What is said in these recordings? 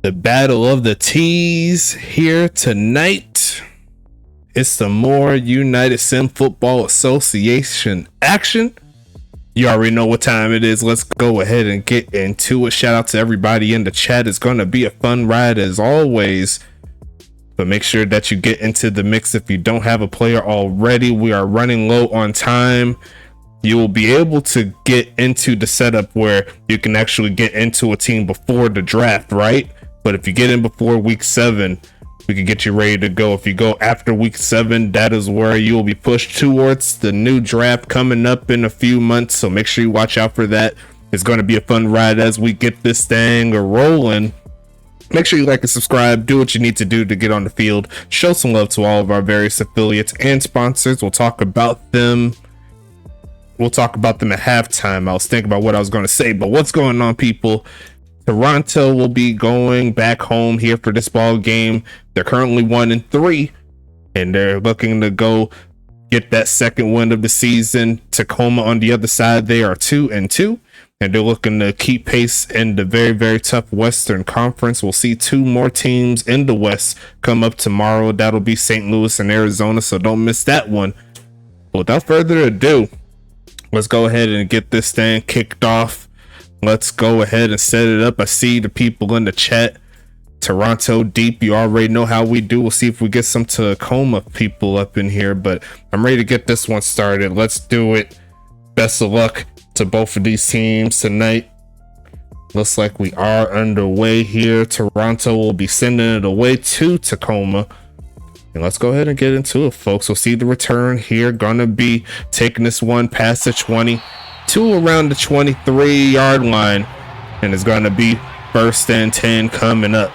The battle of the T's here tonight. It's the more United Sim Football Association action. You already know what time it is. Let's go ahead and get into it. Shout out to everybody in the chat. It's going to be a fun ride as always. But make sure that you get into the mix if you don't have a player already. We are running low on time. You will be able to get into the setup where you can actually get into a team before the draft, right? But if you get in before week 7, we can get you ready to go. If you go after week 7, that is where you will be pushed towards the new draft coming up in a few months. So make sure you watch out for that. It's going to be a fun ride as we get this thing rolling. Make sure you like and subscribe. Do what you need to do to get on the field. Show some love to all of our various affiliates and sponsors. We'll talk about them. We'll talk about them at halftime. I was thinking about what I was going to say, but what's going on, people? Toronto will be going back home here for this ball game. They're currently 1-3, and they're looking to go get that second win of the season. Tacoma on the other side, they are 2-2, and they're looking to keep pace in the very, very tough Western Conference. We'll see 2 more teams in the West come up tomorrow. That'll be St. Louis and Arizona, so don't miss that one. But without further ado, let's go ahead and get this thing kicked off. Let's go ahead and set it up. I see the people in the chat. Toronto deep. You already know how we do. We'll see if we get some Tacoma people up in here, but I'm ready to get this one started. Let's do it. Best of luck to both of these teams tonight. Looks like we are underway here. Toronto will be sending it away to Tacoma. And let's go ahead and get into it, folks. We'll see the return here. Gonna be taking this one past the 20 to around the 23-yard line, and it's gonna be 1st and 10 coming up.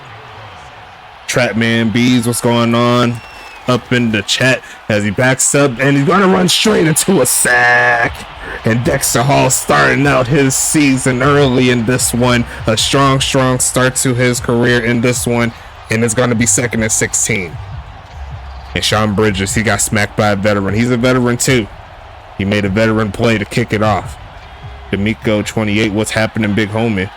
Trapman Bees, what's going on up in the chat as he backs up, and he's gonna run straight into a sack. And Dexter Hall starting out his season early in this one. A strong start to his career in this one, and it's gonna be 2nd and 16. And Sean Bridges, he got smacked by a veteran. He's a veteran too. He made a veteran play to kick it off. D'Amico 28, what's happening, big homie?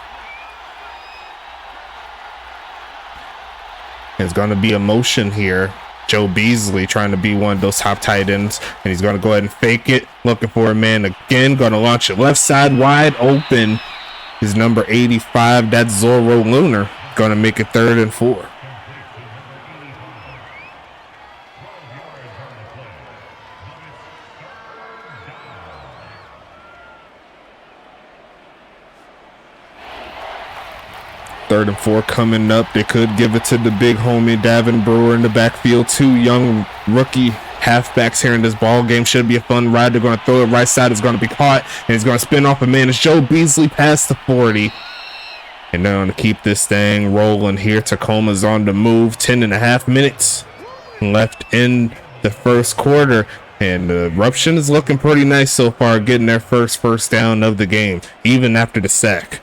It's going to be a motion here. Joe Beasley trying to be one of those top tight ends, and he's going to go ahead and fake it. Looking for a man again. Going to launch it left side wide open. His number 85, that's Zorro Lunar. Going to make it 3rd and 4. Third and 4 coming up. They could give it to the big homie Davin Brewer in the backfield. 2 young rookie halfbacks here in this ball game. Should be a fun ride. They're going to throw it right side. It's going to be caught, and he's going to spin off a man. It's Joe Beasley past the 40. And they're going to keep this thing rolling here. Tacoma's on the move. 10.5 minutes left in the first quarter. And Eruption is looking pretty nice so far, getting their first down of the game, even after the sack.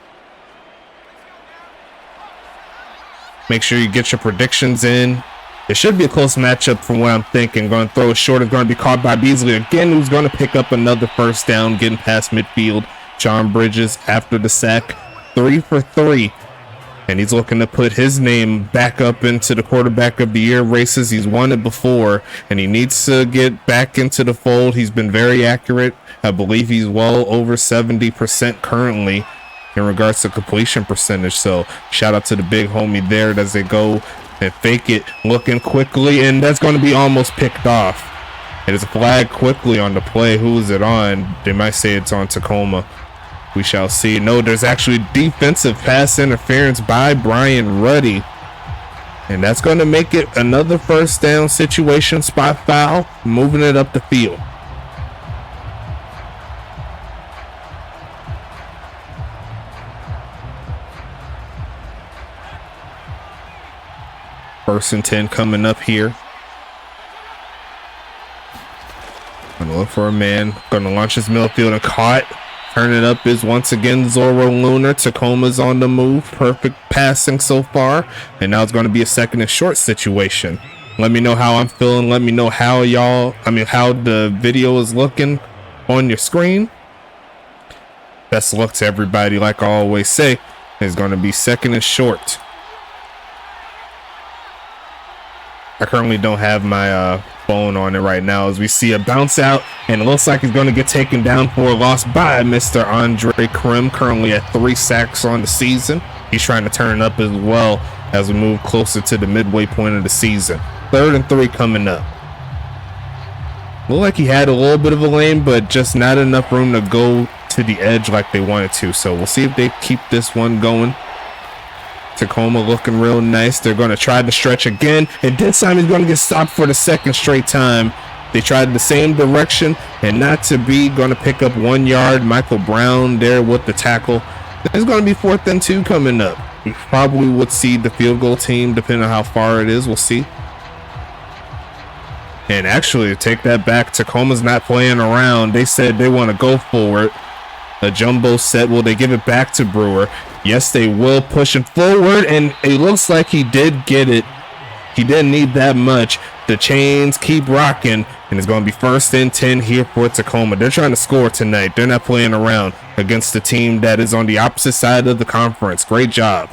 Make sure you get your predictions in. It should be a close matchup from what I'm thinking. Going to throw it short. It's going to be caught by Beasley again, who's going to pick up another 1st down, getting past midfield. John Bridges after the sack, 3 for 3. And he's looking to put his name back up into the quarterback of the year races. He's won it before, and he needs to get back into the fold. He's been very accurate. I believe he's well over 70% currently in regards to completion percentage. So shout out to the big homie there as they go and fake it, looking quickly, and that's going to be almost picked off. It is a flag quickly on the play. Who is it on? They might say it's on Tacoma. We shall see. No, there's actually defensive pass interference by Brian Ruddy. And that's going to make it another first down situation, spot foul, moving it up the field. First and 10 coming up here. Gonna look for a man. Gonna launch his middle field and caught. Turn it up is once again Zorro Lunar. Tacoma's on the move. Perfect passing so far. And now it's going to be a second and short situation. Let me know how I'm feeling. Let me know how how the video is looking on your screen. Best of luck to everybody. Like I always say, it's going to be second and short. I currently don't have my phone on it right now, as we see a bounce out, and it looks like he's going to get taken down for a loss by Mr. Andre Krim, currently at 3 sacks on the season. He's trying to turn it up as well as we move closer to the midway point of the season. 3rd and 3 coming up. Looked like he had a little bit of a lane, but just not enough room to go to the edge like they wanted to. So we'll see if they keep this one going. Tacoma looking real nice. They're going to try to stretch again, and this time he's going to get stopped for the second straight time. They tried the same direction, and not to be, going to pick up 1 yard. Michael Brown there with the tackle. It's going to be 4th and 2 coming up. We probably would see the field goal team depending on how far it is. We'll see. And actually, take that back. Tacoma's not playing around. They said they want to go forward. A jumbo set. Will they give it back to Brewer? Yes, they will. Pushing forward, and it looks like he did get it. He didn't need that much. The chains keep rocking, and it's going to be 1st and 10 here for Tacoma. They're trying to score tonight. They're not playing around against the team that is on the opposite side of the conference. Great job.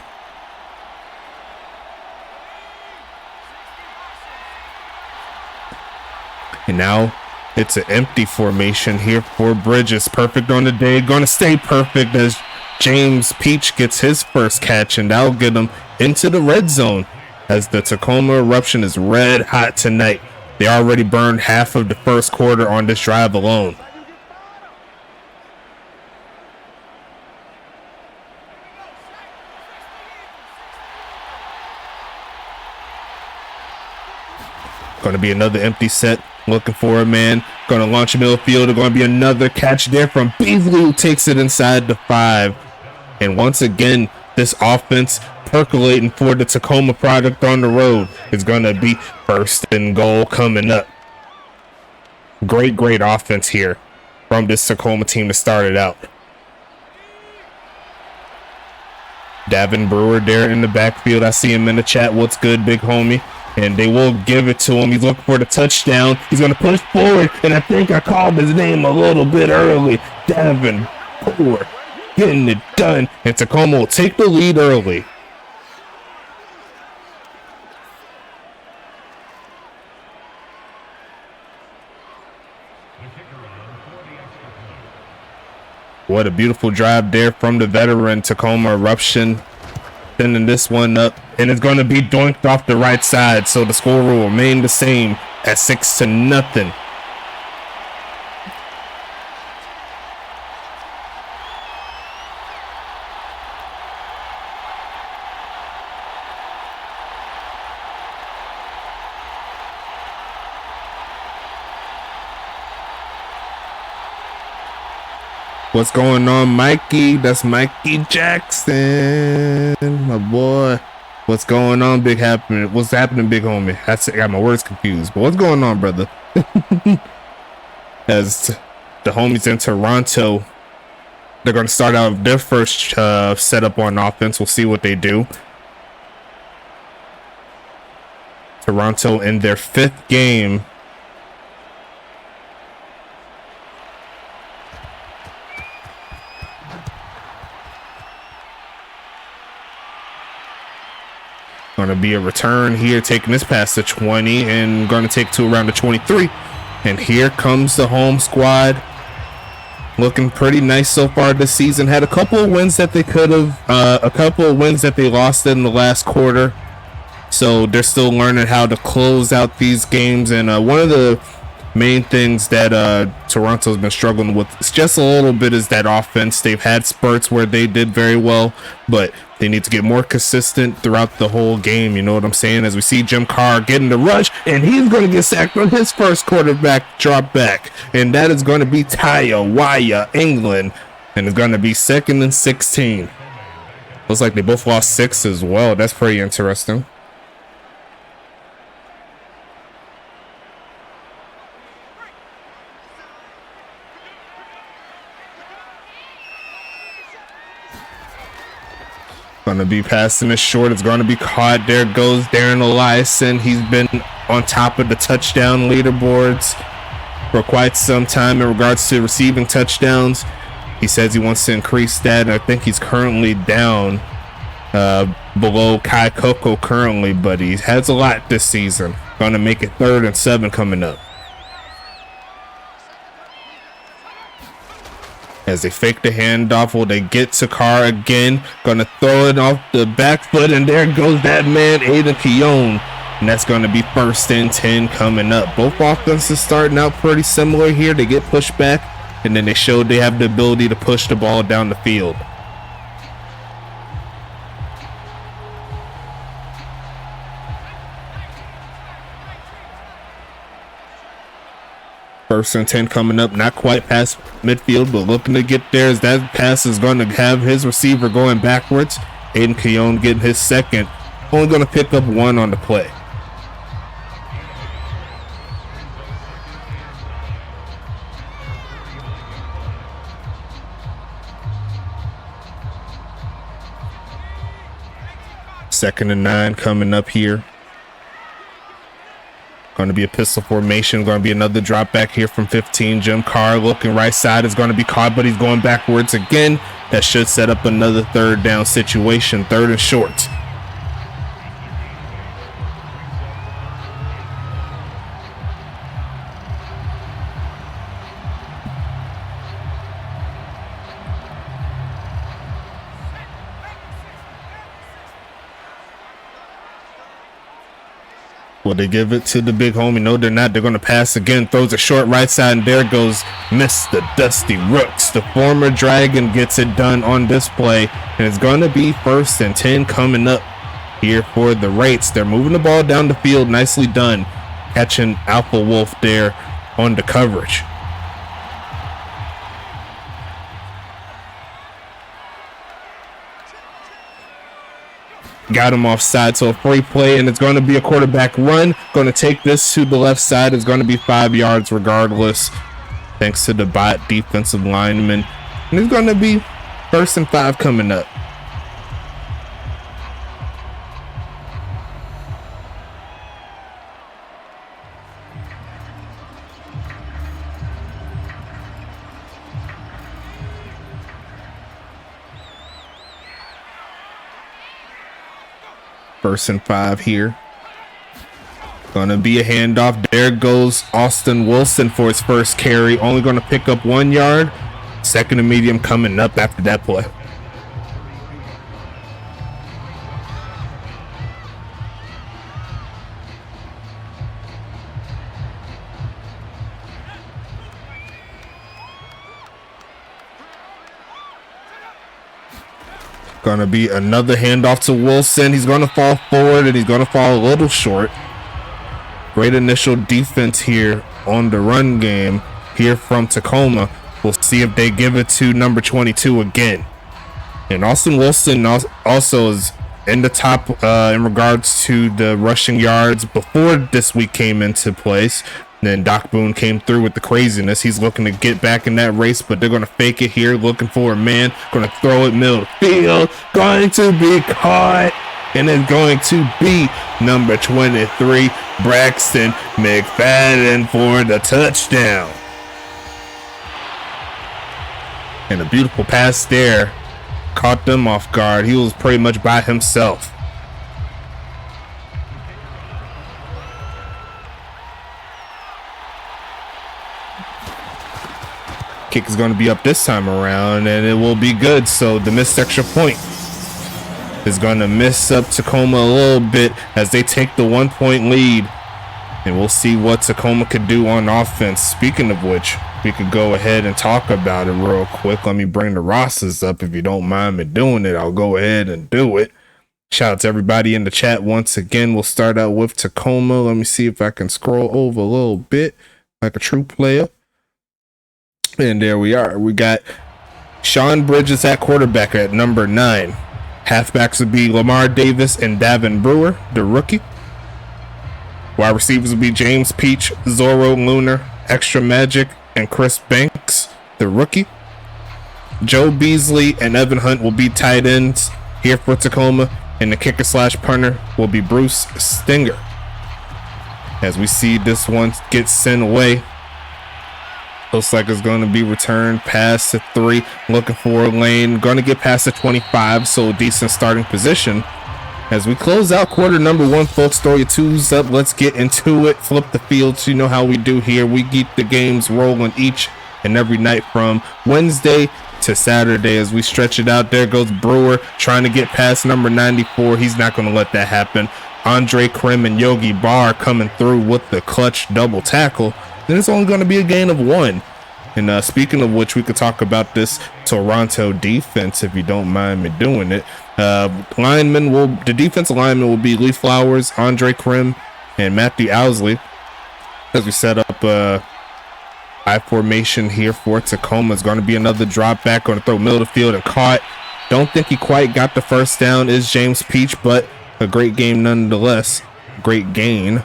And now it's an empty formation here for Bridges. Perfect on the day. Going to stay perfect as James Peach gets his first catch, and that'll get him into the red zone as the Tacoma Eruption is red hot tonight. They already burned half of the first quarter on this drive alone. Going to be another empty set. Looking for a man. Going to launch a middle field. Going to be another catch there from Beasley, who takes it inside the 5. And once again, this offense percolating for the Tacoma product on the road is going to be 1st and goal coming up. Great offense here from this Tacoma team to start it out. Davin Brewer there in the backfield. I see him in the chat. What's good, big homie? And they will give it to him. He's looking for the touchdown. He's going to push forward, and I think I called his name a little bit early. Davin Brewer getting it done, and Tacoma will take the lead early. What a beautiful drive there from the veteran Tacoma Eruption. Sending this one up, and it's going to be doinked off the right side, so the score will remain the same at 6-0. What's going on, Mikey? That's Mikey Jackson, my boy. What's going on, big happening? What's happening, big homie? I got my words confused, but what's going on, brother? As the homies in Toronto, they're going to start out their first setup on offense. We'll see what they do. Toronto in their 5th game. Going to be a return here, taking this past the 20 and going to take to around the 23. And here comes the home squad. Looking pretty nice so far this season. Had a couple of wins that they could have, a couple of wins that they lost in the last quarter. So they're still learning how to close out these games. And one of the main things that Toronto's been struggling with. It's just a little bit is that offense. They've had spurts where they did very well, but they need to get more consistent throughout the whole game. You know what I'm saying? As we see Jim Carr getting the rush, and he's going to get sacked on his first quarterback drop back, and that is going to be Taya England, and it's going to be 2nd and 16. Looks like they both lost 6 as well. That's pretty interesting. Going to be passing it short. It's going to be caught. There goes Darren Eliason. He's been on top of the touchdown leaderboards for quite some time in regards to receiving touchdowns. He says he wants to increase that. I think he's currently down below Kai Koko currently, but he has a lot this season. Going to make it 3rd and 7 coming up. As they fake the handoff, will they get to Carr again? Gonna throw it off the back foot, and there goes that man, Aiden Keown. And that's gonna be 1st and 10 coming up. Both offenses starting out pretty similar here. They get pushed back, and then they showed they have the ability to push the ball down the field. First and 10 coming up, not quite past midfield, but looking to get there as that pass is going to have his receiver going backwards. Aiden Keown getting his 2nd, only going to pick up 1 on the play. Second and 9 coming up here. Going to be a pistol formation. Going to be another drop back here from 15. Jim Carr looking right side is going to be caught, but he's going backwards again. That should set up another 3rd down situation. 3rd and short. Will they give it to the big homie? No, they're not. They're going to pass again. Throws a short right side, and there goes Mr. Dusty Rooks. The former Dragon gets it done on this play, and it's going to be 1st and 10 coming up here for the Wraiths. They're moving the ball down the field. Nicely done. Catching Alpha Wolf there on the coverage. Got him offside, so a free play, and it's going to be a quarterback run. Going to take this to the left side. It's going to be 5 yards regardless, thanks to the bot defensive lineman. And it's going to be 1st and 5 coming up. First and 5 here. Gonna be a handoff. There goes Austin Wilson for his first carry. Only gonna pick up 1 yard. 2nd and medium coming up after that play. Gonna be another handoff to Wilson. He's gonna fall forward, and he's gonna fall a little short. Great initial defense here on the run game here from Tacoma. We'll see if they give it to number 22 again. And Austin Wilson also is in the top in regards to the rushing yards before this week came into place. Then Doc Boone came through with the craziness. He's looking to get back in that race, but they're going to fake it here, looking for a man. Going to throw it middle of the field. Going to be caught. And it's going to be number 23, Braxton McFadden for the touchdown. And a beautiful pass there. Caught them off guard. He was pretty much by himself. Kick is going to be up this time around, and it will be good. So the missed extra point is going to miss up Tacoma a little bit as they take the 1 point lead. and we'll see what Tacoma could do on offense. Speaking of which, we could go ahead and talk about it real quick. Let me bring the rosters up. If you don't mind me doing it, I'll go ahead and do it. Shout out to everybody in the chat once again. We'll start out with Tacoma. Let me see if I can scroll over a little bit like a true player. And there we are. We got Sean Bridges at quarterback at number 9. Halfbacks would be Lamar Davis and Davin Brewer, the rookie. Wide receivers would be James Peach, Zorro Lunar, Extra Magic, and Chris Banks, the rookie. Joe Beasley and Evan Hunt will be tight ends here for Tacoma, and the kicker / punter will be Bruce Stinger. As we see this one get sent away, looks like it's going to be returned past the 3, looking for a lane, going to get past the 25, so decent starting position. As we close out quarter number 1, folks, throw your twos up. Let's get into it. Flip the field. So you know how we do here. We keep the games rolling each and every night from Wednesday to Saturday as we stretch it out. There goes Brewer trying to get past number 94. He's not going to let that happen. Andre Krim and Yogi Barr coming through with the clutch double tackle. Then it's only going to be a gain of 1. And speaking of which, we could talk about this Toronto defense if you don't mind me doing it. The defensive lineman will be Lee Flowers, Andre Krim, and Matthew Owsley. As we set up I formation here for Tacoma. It's going to be another drop back, going to throw middle of the field and caught. Don't think he quite got the first down. Is James Peach, but a great game nonetheless. Great gain.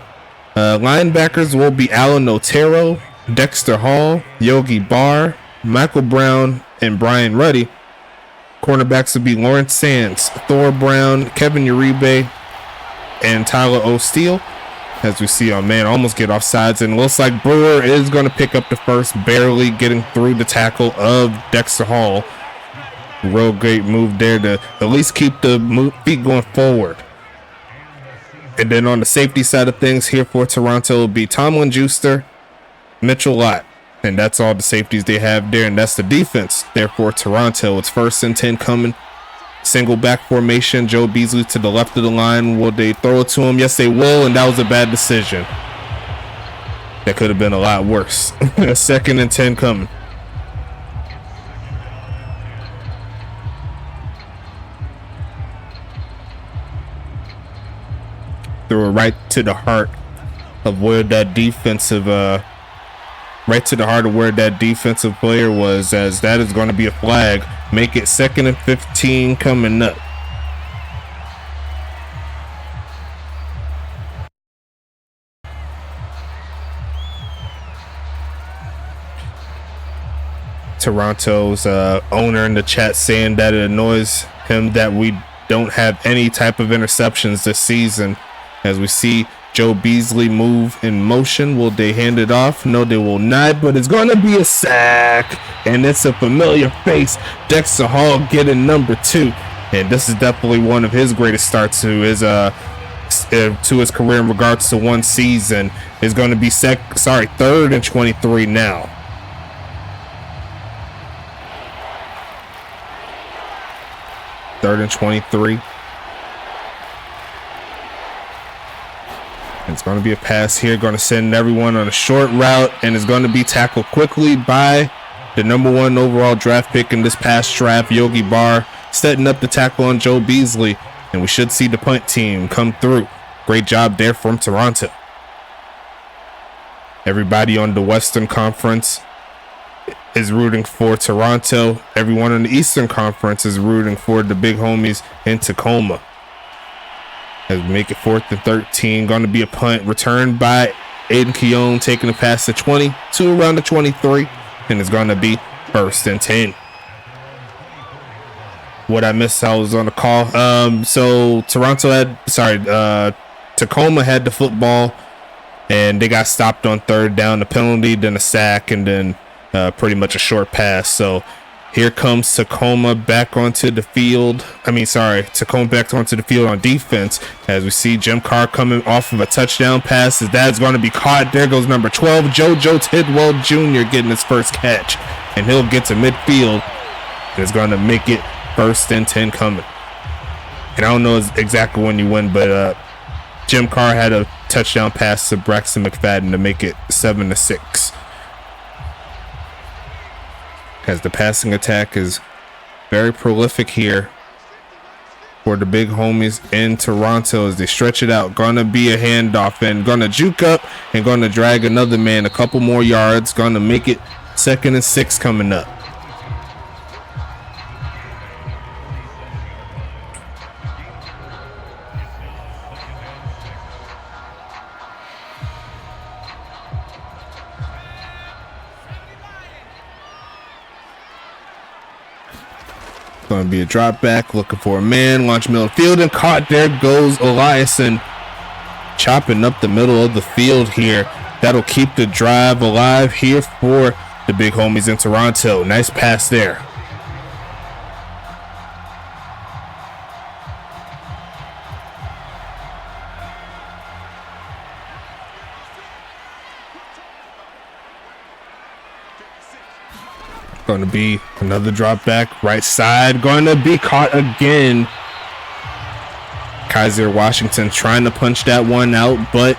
Linebackers will be Alan Otero, Dexter Hall, Yogi Barr, Michael Brown, and Brian Ruddy. Cornerbacks will be Lawrence Sands, Thor Brown, Kevin Uribe, and Tyler O'Steele. As we see our man almost get off sides, and it looks like Brewer is going to pick up the first, barely getting through the tackle of Dexter Hall. Real great move there to at least keep the feet going forward. And then on the safety side of things here for Toronto will be Tomlin Juster, Mitchell Lott. And that's all the safeties they have there. And that's the defense there for Toronto. It's 1st and 10 coming. Single back formation. Joe Beasley to the left of the line. Will they throw it to him? Yes, they will. And that was a bad decision. That could have been a lot worse. 2nd and 10 coming. Threw it right to the heart of where that defensive player was, as that is going to be a flag. Make it 2nd and 15 coming up. Toronto's owner in the chat saying that it annoys him that we don't have any type of interceptions this season. As we see Joe Beasley move in motion. Will they hand it off? No, they will not, but it's going to be a sack, and it's a familiar face. Dexter Hall getting number 2, and this is definitely one of his greatest starts to his career in regards to one season. Is going to be 3rd and 23 now. Third and 23. It's going to be a pass here, going to send everyone on a short route, and it's going to be tackled quickly by the number 1 overall draft pick in this past draft, Yogi Barr, setting up the tackle on Joe Beasley, and we should see the punt team come through. Great job there from Toronto. Everybody on the Western Conference is rooting for Toronto. Everyone in the Eastern Conference is rooting for the big homies in Tacoma. As we make it 4th and 13, going to be a punt returned by Aiden Keown, taking it past the 20 to around the 23, and it's going to be 1st and 10. What I missed, I was on the call. So Tacoma had the football, and they got stopped on 3rd down, a penalty, then a sack, and then pretty much a short pass. So here comes Tacoma back onto the field. Tacoma back onto the field on defense, as we see Jim Carr coming off of a touchdown pass. His dad's going to be caught. There goes number 12, JoJo Tidwell Jr. getting his first catch, and he'll get to midfield, and it's going to make it 1st and 10 coming. And I don't know exactly when you win, but Jim Carr had a touchdown pass to Braxton McFadden to make it 7-6. As the passing attack is very prolific here for the big homies in Toronto as they stretch it out. Gonna be a handoff and gonna juke up and gonna drag another man a couple more yards. Gonna make it 2nd and 6 coming up. Going to be a drop back, looking for a man, launch middle of the field, and caught. There goes Eliason, chopping up the middle of the field here. That'll keep the drive alive here for the big homies in Toronto. Nice pass there. Going to be another drop back, right side, going to be caught again. Kaiser Washington trying to punch that one out, but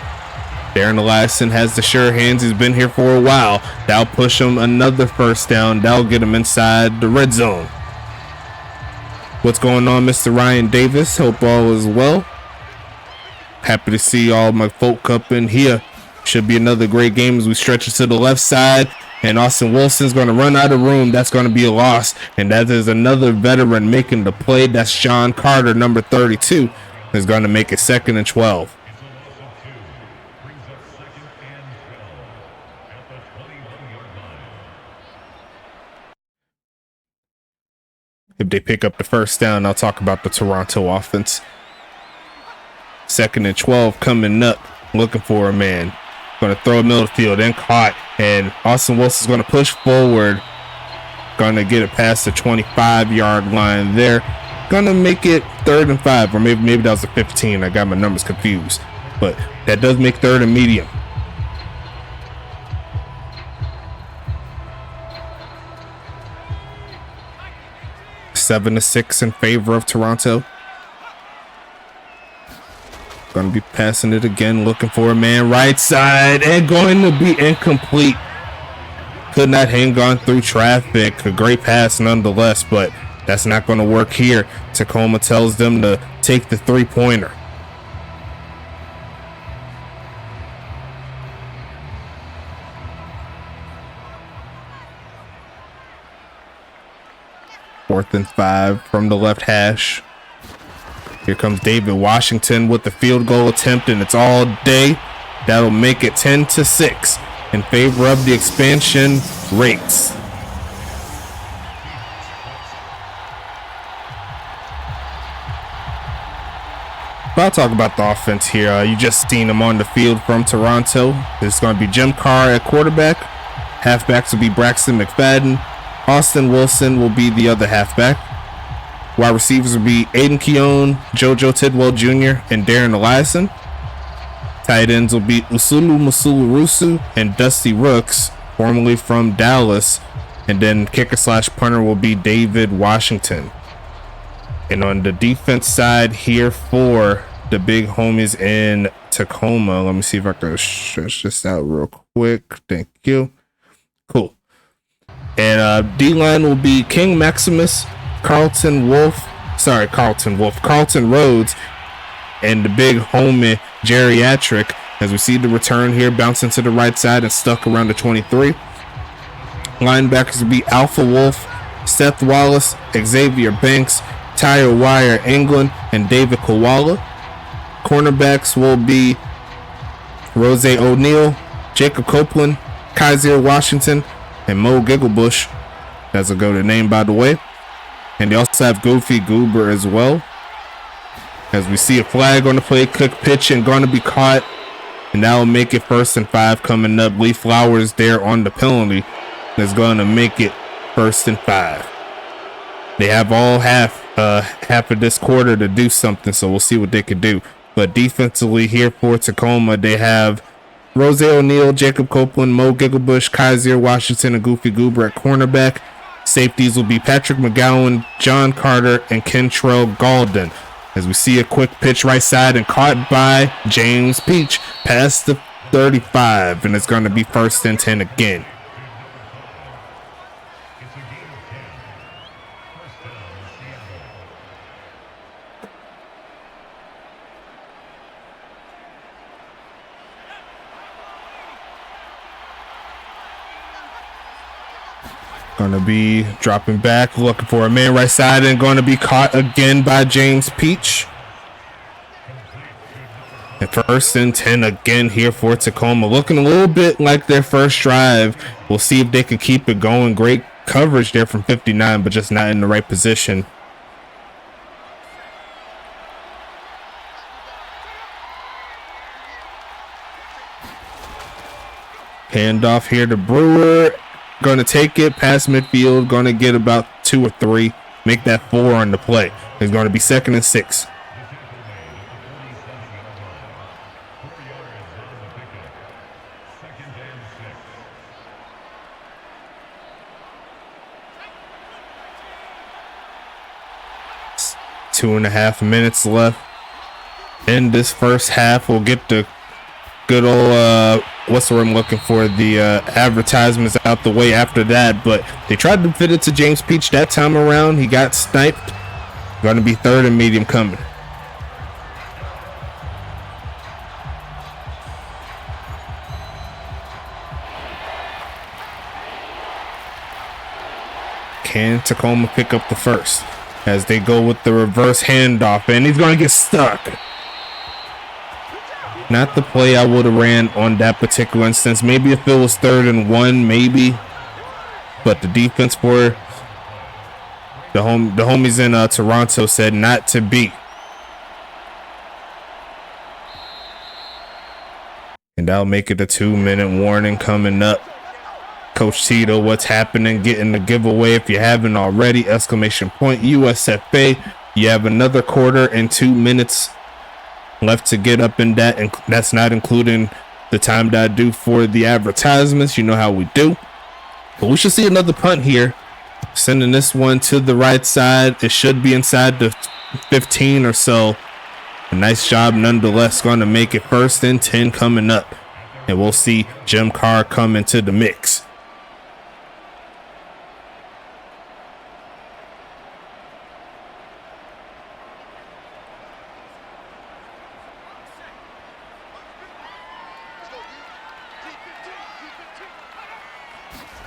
Darren Eliason has the sure hands. He's been here for a while. That'll push him another first down. That'll get him inside the red zone. What's going on, Mr. Ryan Davis? Hope all is well. Happy to see all my folk up in here. Should be another great game as we stretch it to the left side. And Austin Wilson's going to run out of room. That's going to be a loss. And that is another veteran making the play. That's John Carter, number 32, is going to make it 2nd and 12. If they pick up the first down, I'll talk about the Toronto offense. 2nd and 12 coming up, looking for a man. Going to throw a middle of the field and caught. And Austin Wilson's going to push forward. Going to get it past the 25-yard line there. Going to make it 3rd and 5. Or maybe that was the 15. I got my numbers confused. But that does make 3rd and medium. Seven to 6 in favor of Toronto. Going to be passing it again, looking for a man right side, and going to be incomplete. Could not hang on through traffic. A great pass nonetheless, but that's not going to work here. Tacoma tells them to take the 3-pointer. Fourth and 5 from the left hash. Here comes David Washington with the field goal attempt, and it's all day. That'll make it 10 to 6 in favor of the expansion Wraiths. But I'll talk about the offense here. You just seen them on the field from Toronto. It's going to be Jim Carr at quarterback. Halfbacks will be Braxton McFadden. Austin Wilson will be the other halfback. Wide receivers will be Aiden Keown, JoJo Tidwell Jr., and Darren Eliason. Tight ends will be Usulu Musulurusu and Dusty Rooks, formerly from Dallas. And then kicker/punter will be David Washington. And on the defense side here for the big homies in Tacoma, let me see if I can stretch this out real quick. Thank you. Cool. And D-line will be King Maximus, Carlton Rhodes, and the big homie Geriatric, as we see the return here, bouncing to the right side and stuck around the 23. Linebackers will be Alpha Wolf, Seth Wallace, Xavier Banks, Tyre Wire England, and David Koala. Cornerbacks will be Rose O'Neal, Jacob Copeland, Kaiser Washington, and Mo Gigglebush. That's a go-to name, by the way. And they also have Goofy Goober as well. As we see a flag on the play, quick pitch and going to be caught. And that will make it 1st and 5 coming up. Lee Flowers there on the penalty is going to make it 1st and 5. They have all half of this quarter to do something, so we'll see what they can do. But defensively here for Tacoma, they have Rose O'Neal, Jacob Copeland, Mo Gigglebush, Kaiser Washington, and Goofy Goober at cornerback. Safeties will be Patrick McGowan, John Carter, and Kentrell Galden. As we see a quick pitch right side and caught by James Peach past the 35, and it's going to be 1st and 10 again. Gonna be dropping back, looking for a man right side, and going to be caught again by James Peach. And 1st and 10 again here for Tacoma. Looking a little bit like their first drive. We'll see if they can keep it going. Great coverage there from 59, but just not in the right position. Handoff here to Brewer. Going to take it past midfield. Going to get about 2 or 3. Make that 4 on the play. It's going to be 2nd and 6. It's 2.5 minutes left in this first half. We'll get the good old what's the word I'm looking for, the advertisements out the way after that, but they tried to fit it to James Peach that time around. He got sniped. Going to be 3rd and medium coming. Can Tacoma pick up the first as they go with the reverse handoff, and he's going to get stuck. Not the play I would have ran on that particular instance. Maybe if it was 3rd and 1, maybe. But the defense for the homies in Toronto said not to be. And that'll make it a 2-minute warning coming up. Coach Tito, what's happening? Getting the giveaway if you haven't already. Exclamation point USFA. You have another quarter and 2 minutes left to get up in that, and that's not including the time that I do for the advertisements. You know how we do. But we should see another punt here. Sending this one to the right side. It should be inside the 15 or so. A nice job nonetheless. Going to make it 1st and 10 coming up. And we'll see Jim Carr come into the mix.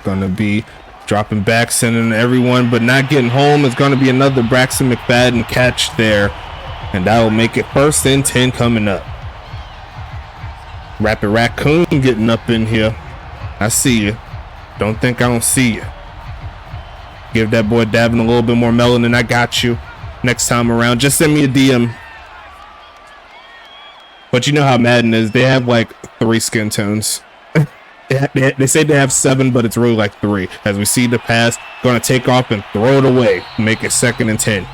Gonna be dropping back, sending everyone, but not getting home. It's gonna be another Braxton McFadden catch there, and that will make it 1st and 10 coming up. Rapid Raccoon getting up in here. I see you. Don't think I don't see you. Give that boy Davin a little bit more melanin. I got you. Next time around, just send me a DM. But you know how Madden is. They have like 3 skin tones. They say they have 7, but it's really like 3. As we see the pass, going to take off and throw it away. Make it 2nd and 10.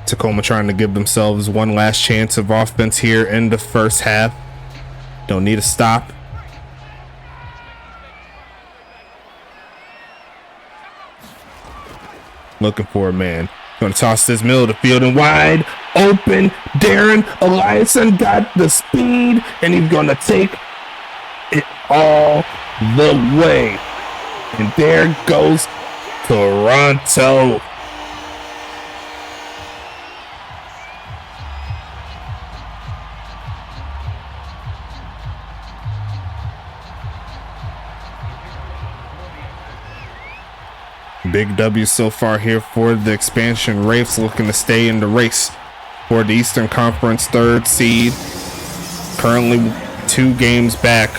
Tacoma trying to give themselves one last chance of offense here in the first half. Don't need a stop. Looking for a man. Going to toss this middle of the field and wide open. Darren Eliason got the speed, and he's going to take it all the way. And there goes Toronto. Big W so far here for the expansion Wraiths, looking to stay in the race for the Eastern Conference 3rd seed. Currently 2 games back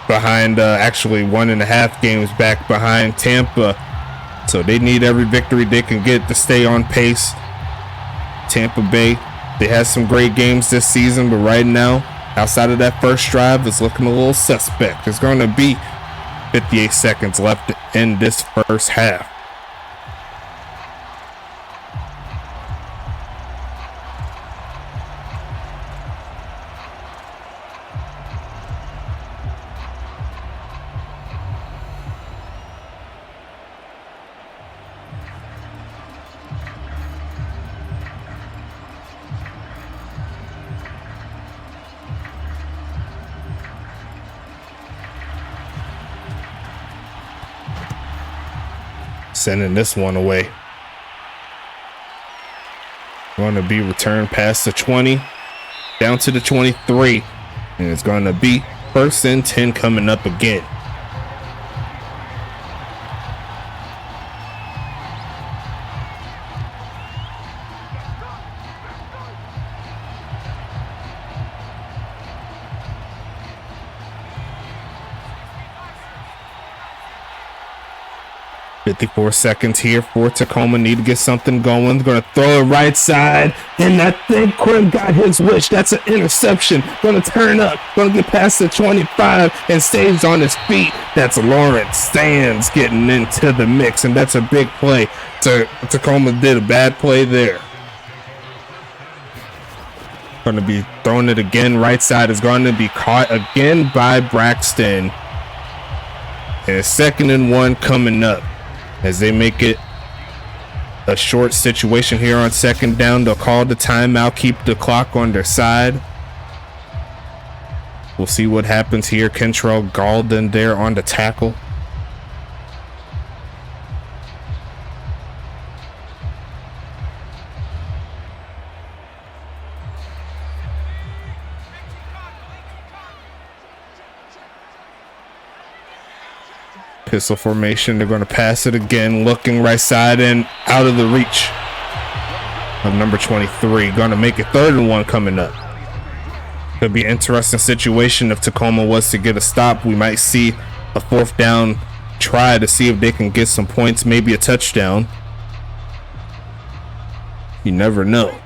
behind, actually 1.5 games back behind Tampa. So they need every victory they can get to stay on pace. Tampa Bay, they had some great games this season, but right now, outside of that first drive, it's looking a little suspect. There's going to be 58 seconds left in this first half. Sending this one away. Going to be returned past the 20, down to the 23, and it's going to be 1st and 10 coming up again. .54 seconds here for Tacoma. Need to get something going. Going to throw it right side, and I think Quinn got his wish. That's an interception. Going to turn up. Going to get past the 25 and stays on his feet. That's Lawrence Sands getting into the mix, and that's a big play. Tacoma did a bad play there. Going to be throwing it again. Right side is going to be caught again by Braxton. And 2nd and 1 coming up. As they make it a short situation here on 2nd down, they'll call the timeout, keep the clock on their side. We'll see what happens here. Kentrell Galden there on the tackle. Pistol formation. They're going to pass it again, looking right side and out of the reach of number 23. Going to make it 3rd and 1 coming up. Could be an interesting situation if Tacoma was to get a stop. We might see a 4th down try to see if they can get some points, maybe a touchdown. You never know.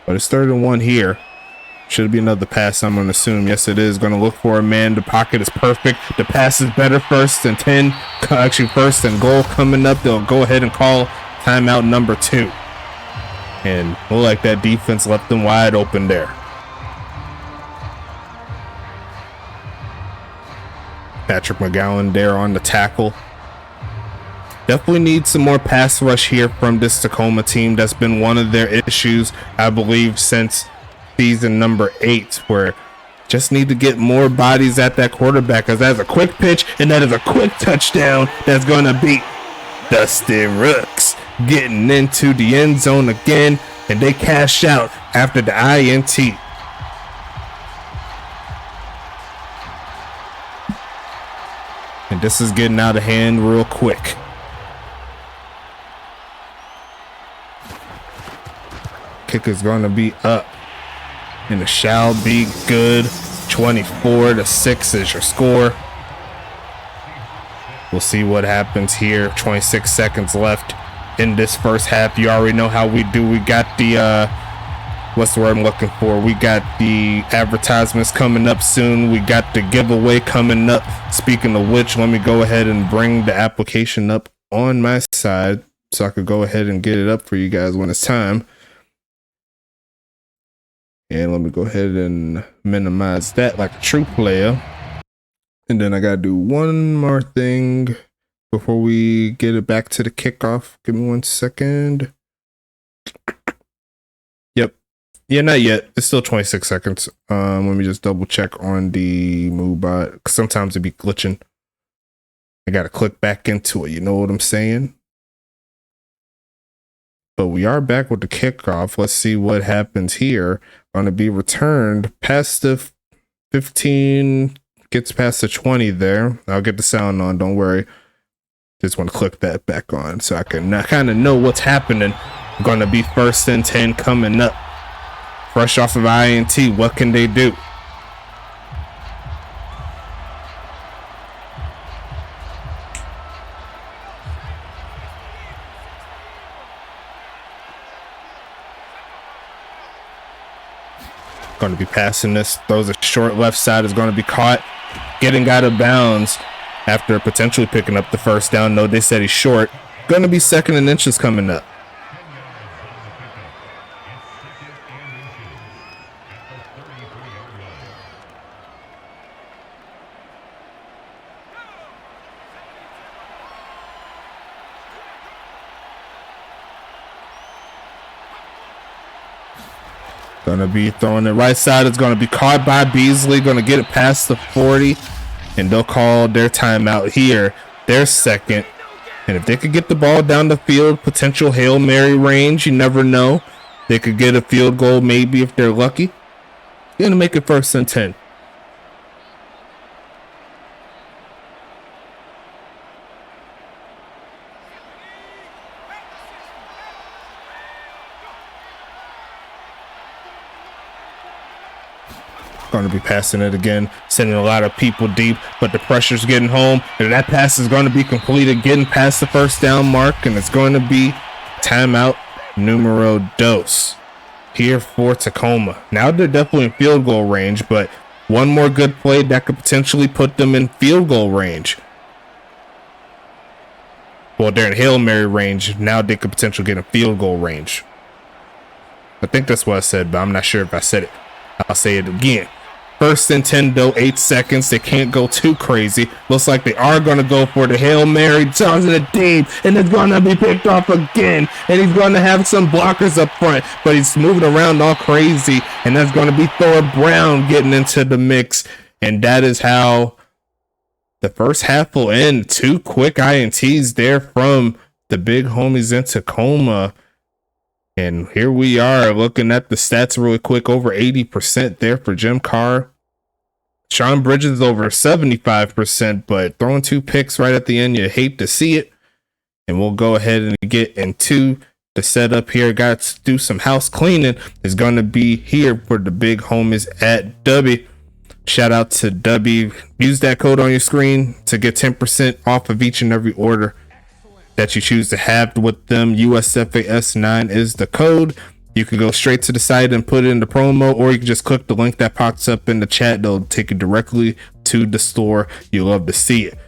But it's 3rd and 1 here. Should be another pass, I'm going to assume. Yes, it is. Going to look for a man. The pocket is perfect. The pass is better. 1st and 10. Actually, 1st and goal coming up. They'll go ahead and call timeout number 2. And look like that defense left them wide open there. Patrick McGowan there on the tackle. Definitely need some more pass rush here from this Tacoma team. That's been one of their issues, I believe, since season number 8, where just need to get more bodies at that quarterback, because that's a quick pitch and that is a quick touchdown that's going to beat Dustin Rooks getting into the end zone again, and they cash out after the INT. And this is getting out of hand real quick. Kick is going to be up. And it shall be good. 24-6 is your score. We'll see what happens here. 26 seconds left in this first half. You already know how we do. We got the what's the word I'm looking for? We got the advertisements coming up soon. We got the giveaway coming up. Speaking of which, let me go ahead and bring the application up on my side so I could go ahead and get it up for you guys when it's time. And let me go ahead and minimize that like a true player. And then I got to do one more thing before we get it back to the kickoff. Give me 1 second. Yep. Yeah, not yet. It's still 26 seconds. Let me just double check on the MoveBot. Sometimes it be glitching. I got to click back into it. You know what I'm saying? But we are back with the kickoff. Let's see what happens here. Going to be returned past the 15, gets past the 20 there. I'll get the sound on, don't worry. Just want to click that back on so I can kind of know what's happening. Going to be 1st and 10 coming up. Fresh off of INT, what can they do? Going to be passing this, throws a short left side, is going to be caught, getting out of bounds after potentially picking up the 1st down. No, they said he's short. Going to be 2nd and inches coming up. Going to be throwing it right side. It's going to be caught by Beasley. Going to get it past the 40. And they'll call their timeout here. Their 2nd And if they could get the ball down the field, potential Hail Mary range, you never know. They could get a field goal maybe if they're lucky. You're going to make it 1st and 10. Going to be passing it again, sending a lot of people deep, but the pressure's getting home, and that pass is going to be completed, getting past the 1st down mark, and it's going to be timeout numero dos here for Tacoma. Now they're definitely in field goal range, but one more good play that could potentially put them in field goal range. Well, they're in Hail Mary range. Now they could potentially get in field goal range. I think that's what I said, but I'm not sure if I said it. I'll say it again. 1st and 10 though, 8 seconds. They can't go too crazy. Looks like they are going to go for the Hail Mary. Tossing it deep, and it's going to be picked off again. And he's going to have some blockers up front, but he's moving around all crazy. And that's going to be Thor Brown getting into the mix. And that is how the first half will end. 2 quick INTs there from the big homies in Tacoma. And here we are looking at the stats really quick. Over 80% there for Jim Carr. Sean Bridges over 75%, but throwing 2 picks right at the end, you hate to see it. And we'll go ahead and get into the setup here. Got to do some house cleaning. Is going to be here for the big homies at W. Shout out to W. Use that code on your screen to get 10% off of each and every order that you choose to have with them. USFA S9 is the code. You can go straight to the site and put it in the promo, or you can just click the link that pops up in the chat. They'll take you directly to the store. You'll love to see it.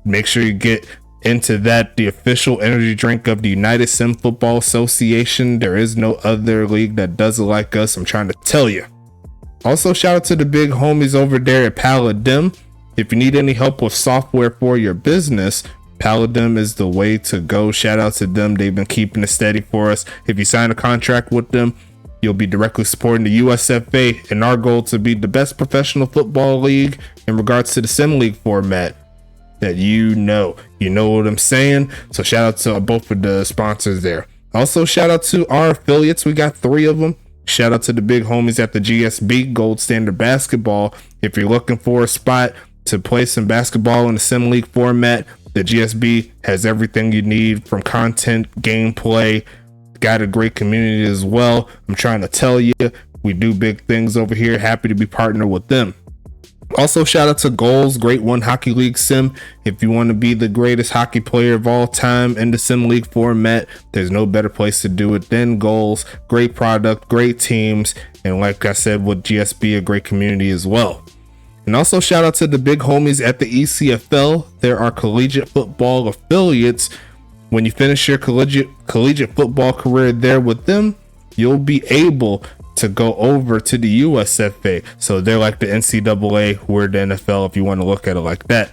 Make sure you get into that, the official energy drink of the United Sim Football Association. There is no other league that does it like us. I'm trying to tell you. Also, shout out to the big homies over there at Paladin. If you need any help with software for your business, Paladin is the way to go. Shout out to them. They've been keeping it steady for us. If you sign a contract with them, you'll be directly supporting the USFA, and our goal to be the best professional football league in regards to the Sim League format that you know what I'm saying. So shout out to both of the sponsors there. Also shout out to our affiliates. We got 3 of them. Shout out to the big homies at the GSB, Gold Standard Basketball. If you're looking for a spot to play some basketball in the Sim League format, the GSB has everything you need from content, gameplay. Got a great community as well. I'm trying to tell you, we do big things over here. Happy to be partnered with them. Also, shout out to Goals, Great One Hockey League Sim. If you want to be the greatest hockey player of all time in the Sim League format, there's no better place to do it than Goals. Great product, great teams, and like I said, with GSB, a great community as well. And also shout out to the big homies at the ECFL. There are collegiate football affiliates. When you finish your collegiate football career there with them, you'll be able to go over to the USFA. So they're like the NCAA, we're the NFL, if you want to look at it like that.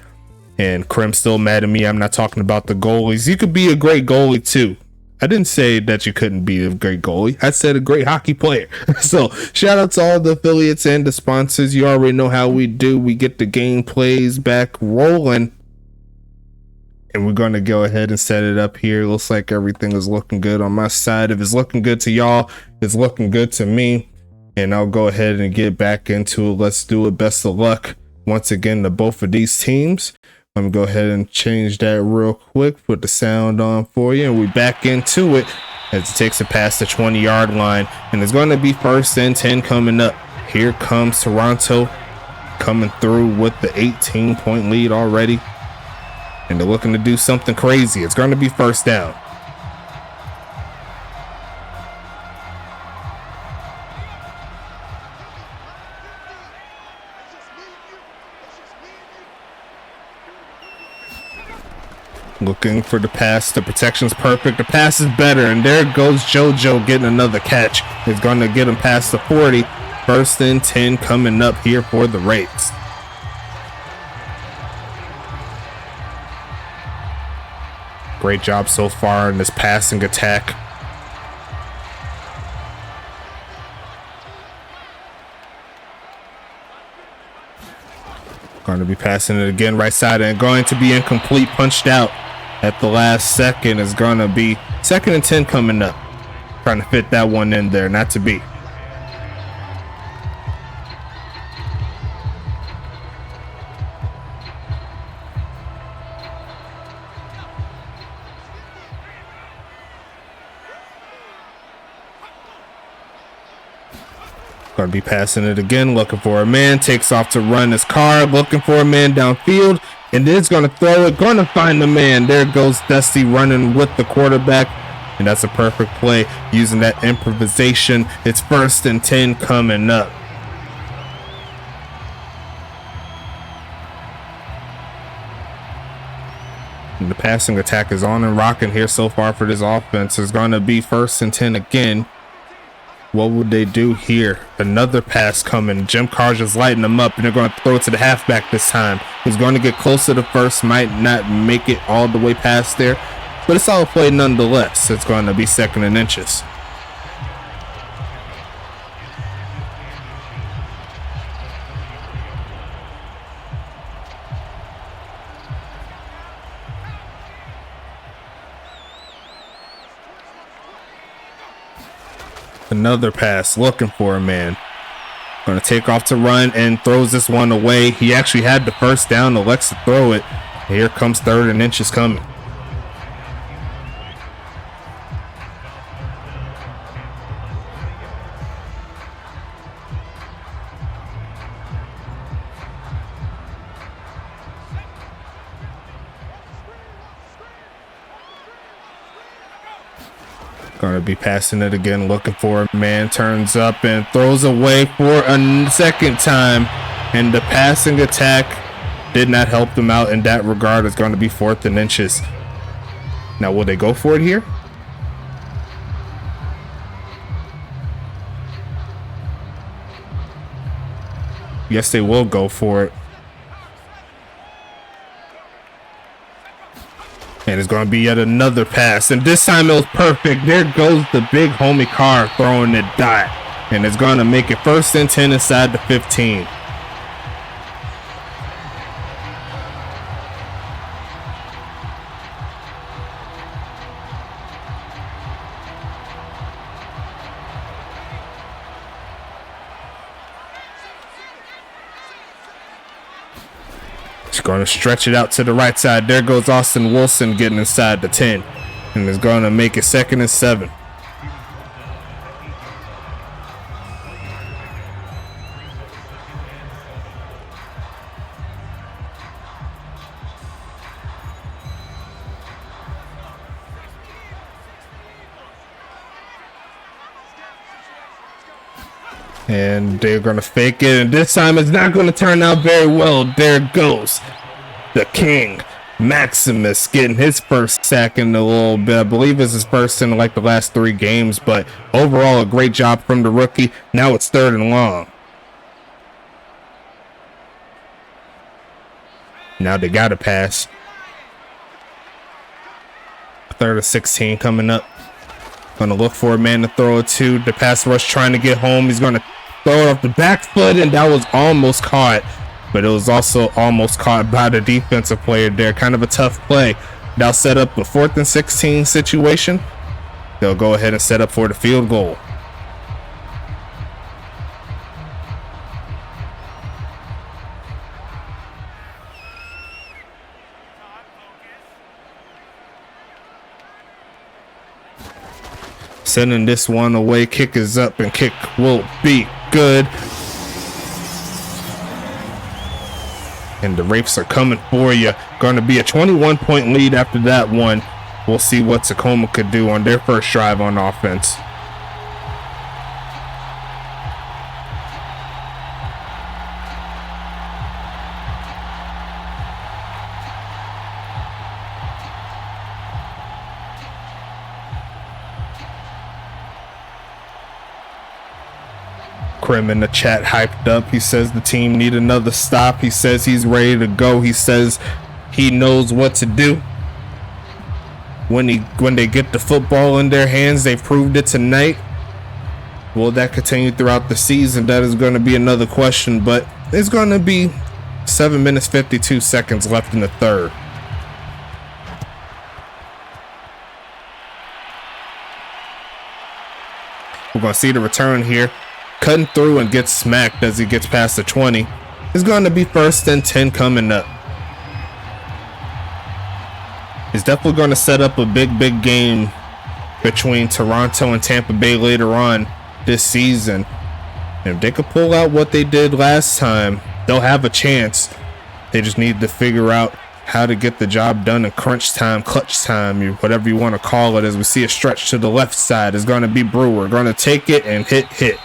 And Krim's still mad at me. I'm not talking about the goalies. You could be a great goalie too. I didn't say that you couldn't be a great goalie. I said a great hockey player. So shout out to all the affiliates and the sponsors. You already know how we do. We get the gameplays back rolling. And we're going to go ahead and set it up here. Looks like everything is looking good on my side. If it's looking good to y'all, it's looking good to me. And I'll go ahead and get back into it. Let's do it. Best of luck once again to both of these teams. Let me go ahead and change that real quick. Put the sound on for you. And we back into it as it takes it past the 20-yard line. And it's going to be 1st and 10 coming up. Here comes Toronto coming through with the 18-point lead already. And they're looking to do something crazy. It's going to be 1st down. Looking for the pass. The protection's perfect. The pass is better. And there goes JoJo getting another catch. It's going to get him past the 40. 1st and 10 coming up here for the Wraiths. Great job so far in this passing attack. Going to be passing it again right side and going to be incomplete, punched out. at the last second is going to be 2nd and 10 coming up. Trying to fit that one in there, not to be. Going to be passing it again, looking for a man, takes off to run his car, looking for a man downfield, and is going to throw it, going to find the man. There goes Dusty running with the quarterback, and that's a perfect play using that improvisation. It's 1st and 10 coming up. And the passing attack is on and rocking here so far for this offense. It's going to be 1st and 10 again. What would they do here? Another pass coming. Jim Carr just lighting them up, and they're going to throw it to the halfback this time. He's going to get closer to first, might not make it all the way past there, but it's all play nonetheless. It's going to be 2nd and inches. Another pass, looking for a man. Going to take off to run and throws this one away. He actually had the first down, elects to throw it. Here comes 3rd and inches coming. Going to be passing it again, looking for a man, turns up and throws away for a 2nd time. And the passing attack did not help them out in that regard. It's going to be 4th and inches. Now, will they go for it here? Yes, they will go for it. And it's going to be yet another pass. And this time it was perfect. There goes the big homie Carr throwing the dot. And it's going to make it 1st and 10 inside the 15. Going to stretch it out to the right side. There goes Austin Wilson getting inside the 10, and is going to make it 2nd and 7. And they're going to fake it, and this time it's not going to turn out very well. There goes the King, Maximus, getting his first sack in a little bit. I believe it's his first in like the last 3 games, but overall a great job from the rookie. Now it's 3rd and long. Now they got to pass. 3rd and 16 coming up. Going to look for a man to throw it to. The pass rush trying to get home. He's going to throw it off the back foot, and that was almost caught. But it was also almost caught by the defensive player there. Kind of a tough play. Now set up a 4th and 16 situation. They'll go ahead and set up for the field goal. Sending this one away. Kick is up, and kick will be good. And the Wraiths are coming for you. Going to be a 21-point lead after that one. We'll see what Tacoma could do on their first drive on offense. Krim in the chat hyped up. He says the team need another stop. He says he's ready to go. He says he knows what to do. When they get the football in their hands, they've proved it tonight. Will that continue throughout the season? That is going to be another question, but it's going to be 7 minutes 52 seconds left in the third. We're going to see the return here. Cutting through and gets smacked as he gets past the 20. It's going to be 1st and 10 coming up. It's definitely going to set up a big game between Toronto and Tampa Bay later on this season. And if they could pull out what they did last time, they'll have a chance. They just need to figure out how to get the job done in crunch time, clutch time, whatever you want to call it. As we see a stretch to the left side, is going to be Brewer. Going to take it and hit.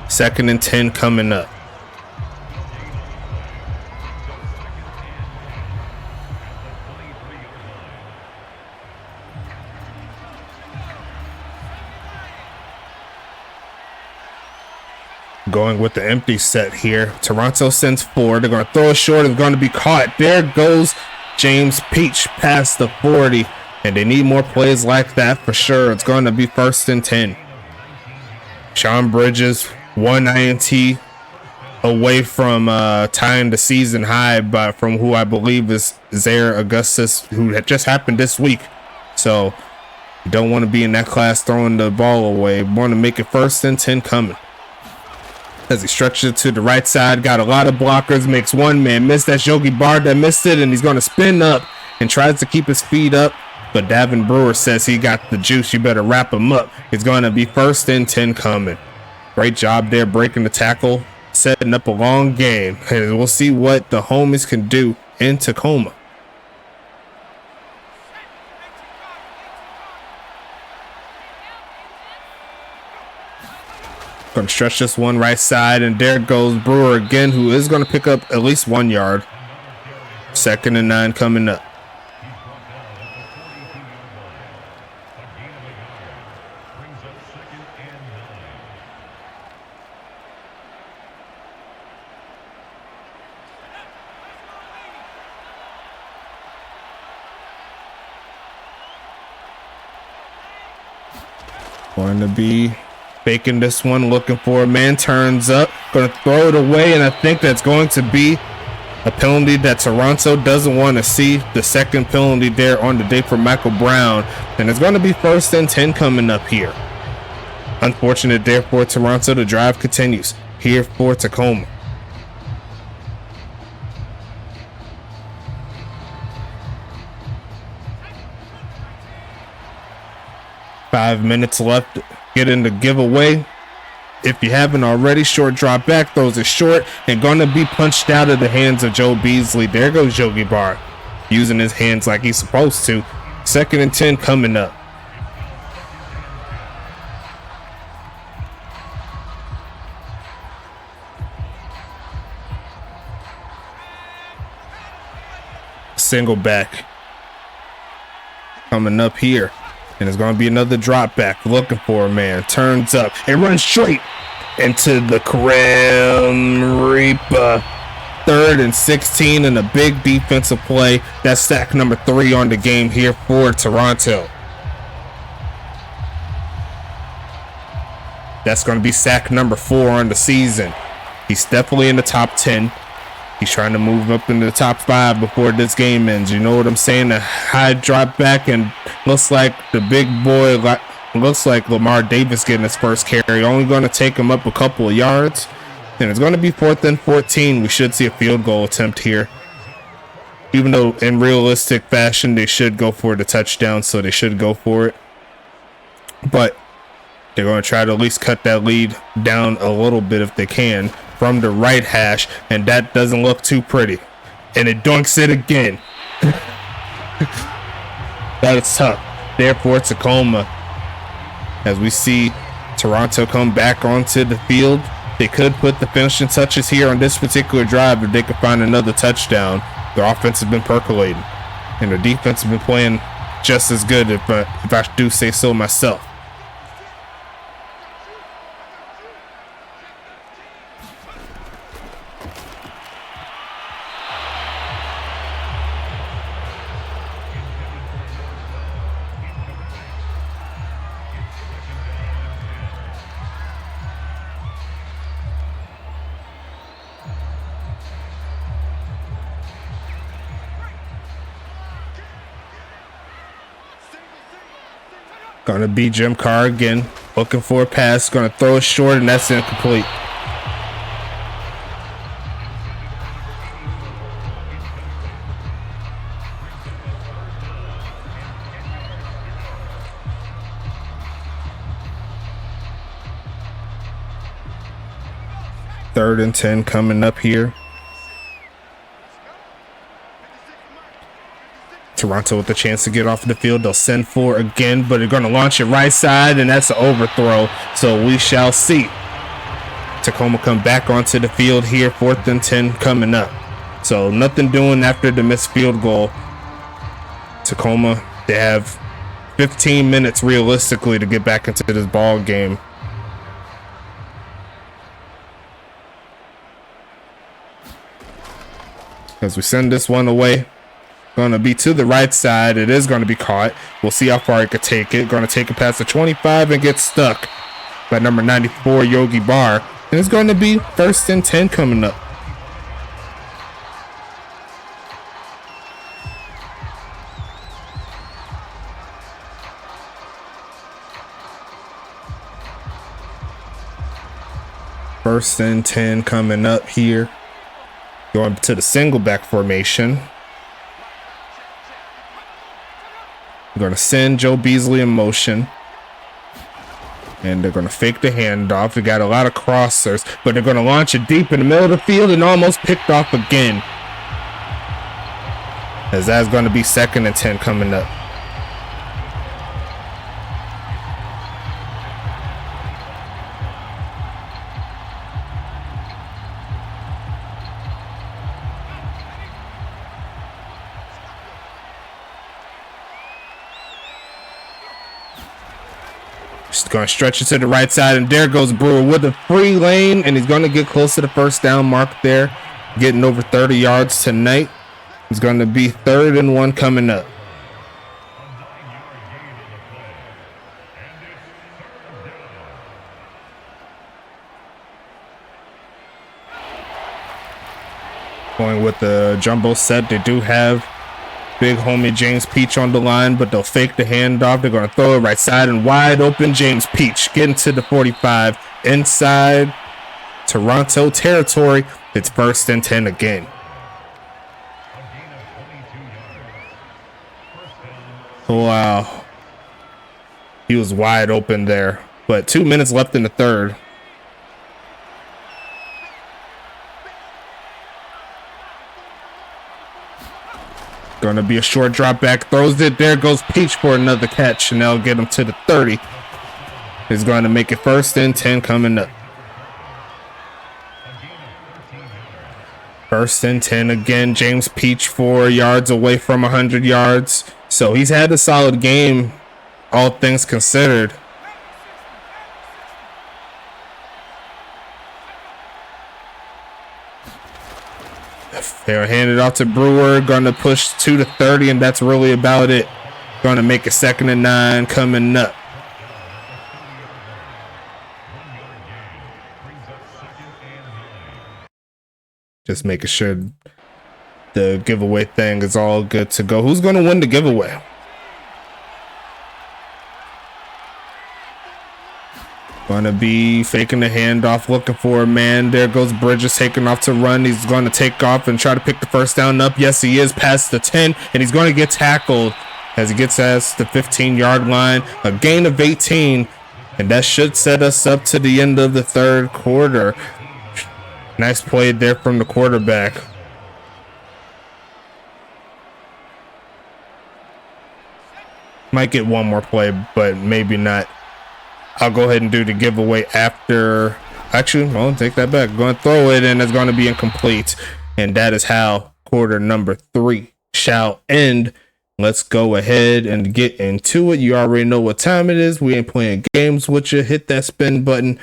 2nd and 10 coming up. Going with the empty set here. Toronto sends 4. They're going to throw it short. It's going to be caught. There goes James Peach past the 40. And they need more plays like that for sure. It's going to be 1st and 10. Sean Bridges, 1 INT away from tying the season high from who I believe is Zaire Augustus, who had just happened this week. So you don't want to be in that class throwing the ball away. You want to make it 1st and 10 coming. As he stretches it to the right side, got a lot of blockers, makes one man miss. That's Yogi Bard that missed it, and he's going to spin up and tries to keep his feet up. But Davin Brewer says he got the juice. You better wrap him up. It's going to be 1st and 10 coming. Great job there breaking the tackle, setting up a long game. And we'll see what the homies can do in Tacoma. Going to stretch this one right side, and there goes Brewer again, who is going to pick up at least 1 yard. 2nd and 9 coming up. Going to be faking this one, looking for a man, turns up, going to throw it away, and I think that's going to be a penalty that Toronto doesn't want to see. The 2nd penalty there on the day for Michael Brown, and it's going to be 1st and 10 coming up here. Unfortunate there for Toronto. The drive continues here for Tacoma. Five minutes left. Get in the giveaway. If you haven't already, short drop back, throws it short, and gonna be punched out of the hands of Joe Beasley. There goes Yogi Bar, using his hands like he's supposed to. 2nd and 10 coming up. Single back coming up here. And it's going to be another drop back, looking for a man, turns up and runs straight into the Grim Reaper. 3rd and 16, and a big defensive play. That's sack number 3 on the game here for Toronto. That's going to be sack number 4 on the season. He's definitely in the top 10. He's trying to move up into the top 5 before this game ends. You know what I'm saying? A high drop back, and looks like the big boy, looks like Lamar Davis getting his first carry. Only going to take him up a couple of yards. And it's going to be 4th and 14. We should see a field goal attempt here. Even though in realistic fashion, they should go for the touchdown, so they should go for it. But they're going to try to at least cut that lead down a little bit if they can. From the right hash, and that doesn't look too pretty, and it dunks it again. That is tough. Therefore, Tacoma, as we see Toronto come back onto the field, they could put the finishing touches here on this particular drive if they could find another touchdown. Their offense has been percolating, and their defense has been playing just as good, if I do say so myself. Gonna be Jim Carr again. Looking for a pass. Gonna throw it short, and that's incomplete. Third and 10 coming up here. Toronto with the chance to get off the field. They'll send for again, but they're going to launch it right side, and that's an overthrow. So we shall see. Tacoma come back onto the field here. 4th and 10 coming up. So nothing doing after the missed field goal. Tacoma, they have 15 minutes realistically to get back into this ball game. As we send this one away. Going to be to the right side. It is going to be caught. We'll see how far he could take it. Going to take it past the 25 and get stuck by number 94, Yogi Barr. And it's going to be 1st and 10 coming up. First and 10 coming up here. Going to the single back formation. Going to send Joe Beasley in motion. And they're going to fake the handoff. They got a lot of crossers, but they're going to launch it deep in the middle of the field and almost picked off again. As that's going to be 2nd and 10 coming up. Just going to stretch it to the right side, and there goes Brewer with a free lane, and he's going to get close to the first down mark there, getting over 30 yards tonight. It's going to be 3rd and 1 coming up. Going with the jumbo set, they do have big homie James Peach on the line, but they'll fake the handoff. They're going to throw it right side and wide open. James Peach getting to the 45 inside Toronto territory. It's 1st and 10 again. Wow. He was wide open there, but 2 minutes left in the third. Going to be a short drop back, throws it. There goes Peach for another catch, and they'll get him to the 30. He's going to make it 1st and 10 coming up. 1st and 10 again. James Peach 4 yards away from 100 yards. So he's had a solid game, all things considered. They'll hand it off to Brewer. Going to push to the 30, and that's really about it. Going to make it 2nd and 9 coming up. Just making sure the giveaway thing is all good to go. Who's going to win the giveaway? Going to be faking the handoff, looking for a man. There goes Bridges taking off to run. He's going to take off and try to pick the first down up. Yes, he is past the 10, and he's going to get tackled as he gets past the 15-yard line. A gain of 18, and that should set us up to the end of the third quarter. Nice play there from the quarterback. Might get one more play, but maybe not. I'll go ahead and do the giveaway after. Actually, I'll take that back. I'm going to throw it, and it's going to be incomplete. And that is how quarter number 3 shall end. Let's go ahead and get into it. You already know what time it is. We ain't playing games with you. Hit that spin button.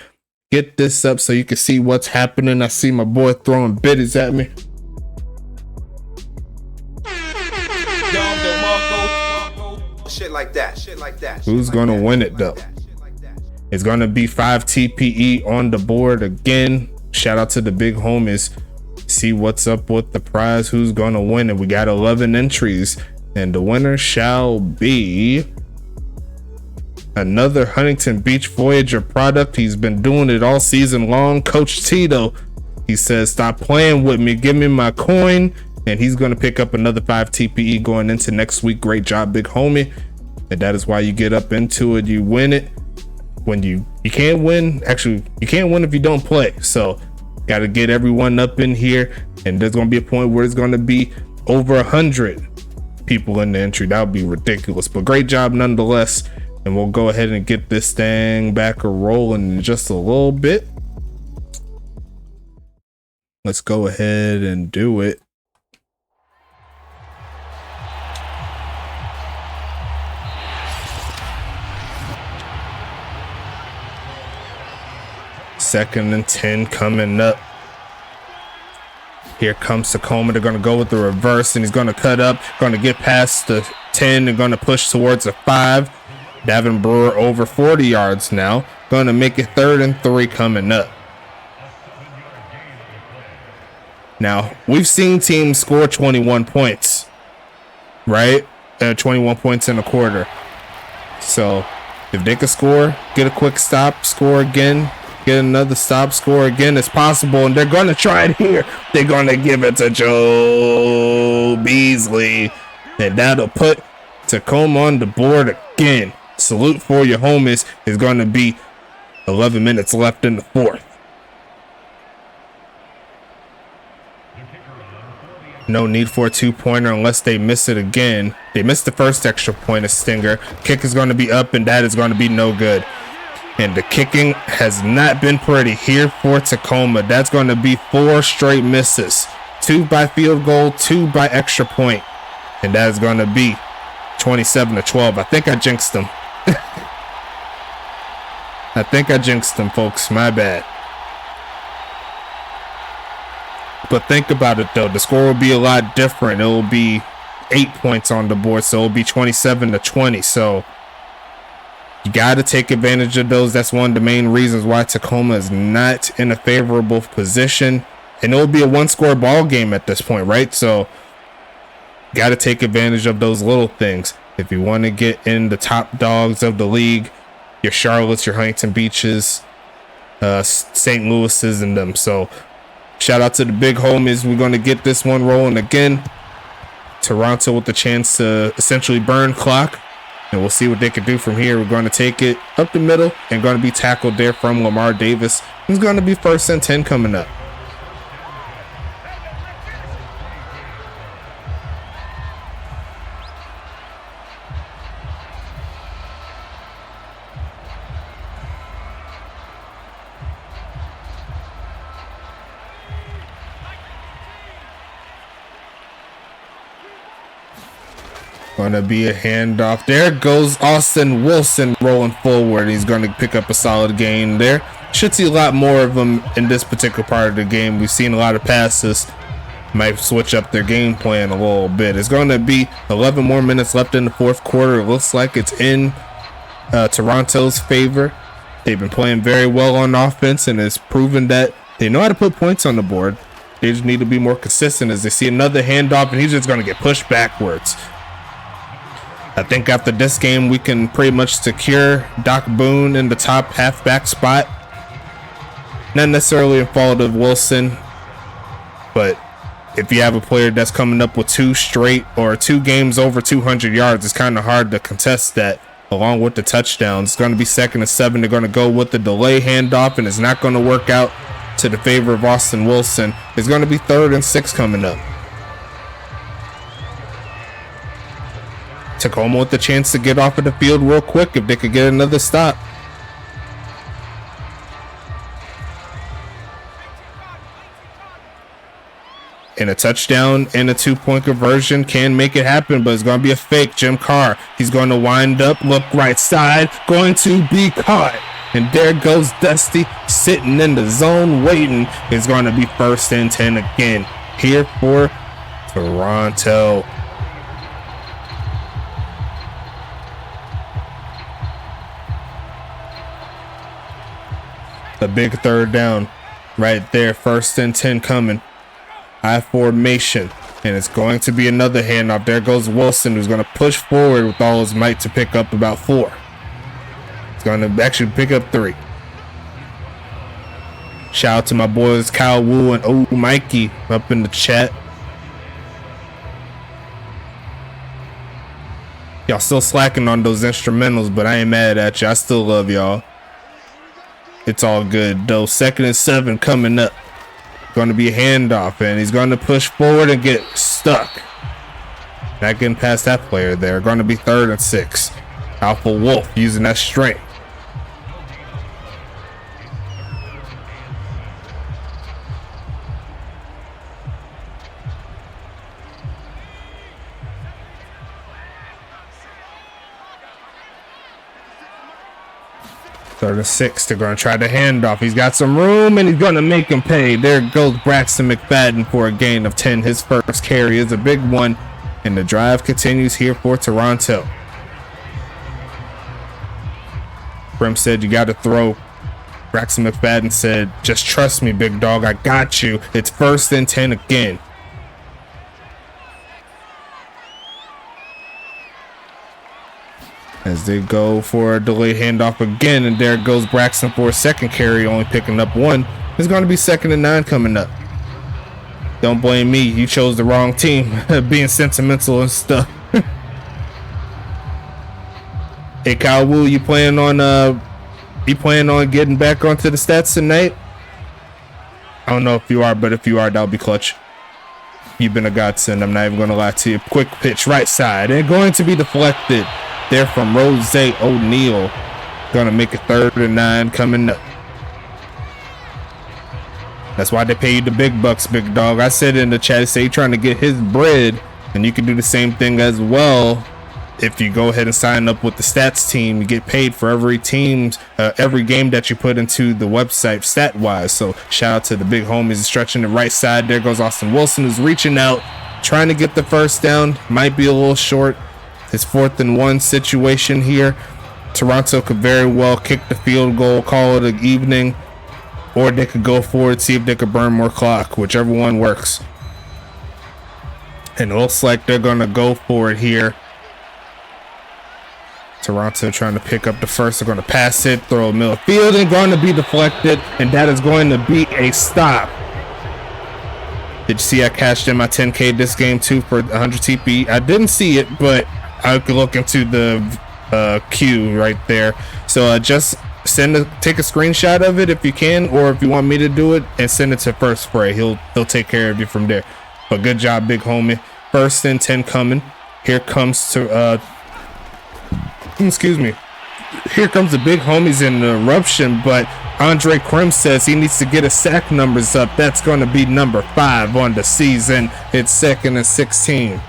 Get this up so you can see what's happening. I see my boy throwing biddies at me. Shit like that. Shit like that. Who's going to win it, though? It's going to be 5 TPE on the board again. Shout out to the big homies. See what's up with the prize. Who's going to win it? We got 11 entries, and the winner shall be Another Huntington Beach Voyager product. He's been doing it all season long. Coach Tito, he says, stop playing with me. Give me my coin. And he's going to pick up another 5 TPE going into next week. Great job, big homie. And that is why you get up into it. You win it. When you can't win. Actually, you can't win if you don't play. So got to get everyone up in here. And there's going to be a point where it's going to be over 100 people in the entry. That would be ridiculous. But great job nonetheless. And we'll go ahead and get this thing back a rolling in just a little bit. Let's go ahead and do it. Second and 10 coming up. Here comes Tacoma. They're going to go with the reverse, and he's going to cut up, going to get past the 10 and going to push towards the 5. Davin Brewer over 40 yards now. Going to make it 3rd and 3 coming up. Now, we've seen teams score 21 points, right? 21 points in a quarter. So, if they can score, get a quick stop, score again, get another stop, score again, it's possible. And they're going to try it here. They're going to give it to Joe Beasley. And that'll put Tacoma on the board again. Salute for your homies. Is going to be 11 minutes left in the 4th. No need for a 2-pointer unless they miss it again. They missed the first extra point of Stinger. Kick is going to be up, and that is going to be no good. And the kicking has not been pretty here for Tacoma. That's going to be 4 straight misses. 2 by field goal, 2 by extra point. And that is going to be 27-12. I think I jinxed them. I think I jinxed them, folks. My bad. But think about it, though. The score will be a lot different. It will be 8 points on the board, so it will be 27-20. So you got to take advantage of those. That's one of the main reasons why Tacoma is not in a favorable position. And it will be a 1-score ball game at this point, right? So got to take advantage of those little things. If you want to get in the top dogs of the league, your Charlottes, your Huntington Beaches, St. Louis's, and them. So shout out to the big homies. We're going to get this one rolling again. Toronto with the chance to essentially burn clock. And we'll see what they can do from here. We're going to take it up the middle and going to be tackled there from Lamar Davis. It's going to be 1st and 10 coming up. Gonna be a handoff. There goes Austin Wilson rolling forward. He's gonna pick up a solid gain there. Should see a lot more of them in this particular part of the game. We've seen a lot of passes. Might switch up their game plan a little bit. It's gonna be 11 more minutes left in the 4th quarter. It looks like it's in Toronto's favor. They've been playing very well on offense, and it's proven that they know how to put points on the board. They just need to be more consistent. As they see another handoff, and he's just gonna get pushed backwards. I think after this game, we can pretty much secure Doc Boone in the top halfback spot. Not necessarily in fault of Wilson, but if you have a player that's coming up with 2 straight or 2 games over 200 yards, it's kind of hard to contest that along with the touchdowns. It's going to be 2nd and 7. They're going to go with the delay handoff, and it's not going to work out to the favor of Austin Wilson. It's going to be 3rd and 6 coming up. Tacoma with the chance to get off of the field real quick if they could get another stop. And a touchdown and a 2-point conversion can make it happen, but it's going to be a fake. Jim Carr, he's going to wind up, look right side, going to be caught. And there goes Dusty sitting in the zone waiting. It's going to be 1st and 10 again here for Toronto. A big 3rd down right there. 1st and 10 coming. I formation. And it's going to be another handoff. There goes Wilson, who's going to push forward with all his might to pick up about 4. going to actually pick up 3. Shout out to my boys Kyle Wu and Mikey up in the chat. Y'all still slacking on those instrumentals, but I ain't mad at you. I still love y'all. It's all good though. 2nd and 7 coming up. Going to be a handoff, and he's going to push forward and get stuck. Not getting past that player there. Going to be 3rd and 6. Alpha Wolf using that strength. Third and 6. They're going to try the handoff. He's got some room, and he's going to make him pay. There goes Braxton McFadden for a gain of 10. His first carry is a big one, and the drive continues here for Toronto. Brim said, you got to throw. Braxton McFadden said, just trust me, big dog. I got you. It's 1st and 10 again. As they go for a delayed handoff again, and there goes Braxton for a 2nd carry, only picking up 1. It's going to be 2nd and 9 coming up. Don't blame me. You chose the wrong team. Being sentimental and stuff. Hey, Kyle Wu, you plan on getting back onto the stats tonight? I don't know if you are, but if you are, that'll be clutch. You've been a godsend. I'm not even going to lie to you. Quick pitch right side, and going to be deflected. There from Rose O'Neal. Gonna make it 3rd and 9 coming up. That's why they pay you the big bucks, big dog. I said in the chat, say trying to get his bread, and you can do the same thing as well. If you go ahead and sign up with the stats team, you get paid for every game that you put into the website stat wise. So shout out to the big homies stretching the right side. There goes Austin Wilson, who's reaching out, trying to get the first down. Might be a little short. It's 4th and 1 situation here. Toronto could very well kick the field goal, call it an evening, or they could go forward, see if they could burn more clock, whichever one works. And it looks like they're going to go for it here. Toronto trying to pick up the first. They're going to pass it, throw a middle field, and going to be deflected, and that is going to be a stop. Did you see I cashed in my 10K this game too for 100 TP? I didn't see it, but I could look into the queue right there. So just take a screenshot of it if you can, or if you want me to do it, and send it to First Spray. He'll take care of you from there. But good job, big homie. 1st and 10 coming. Here comes excuse me. Here comes the big homies in the Eruption, but Andre Krim says he needs to get his sack numbers up. That's going to be number 5 on the season. It's 2nd and 16.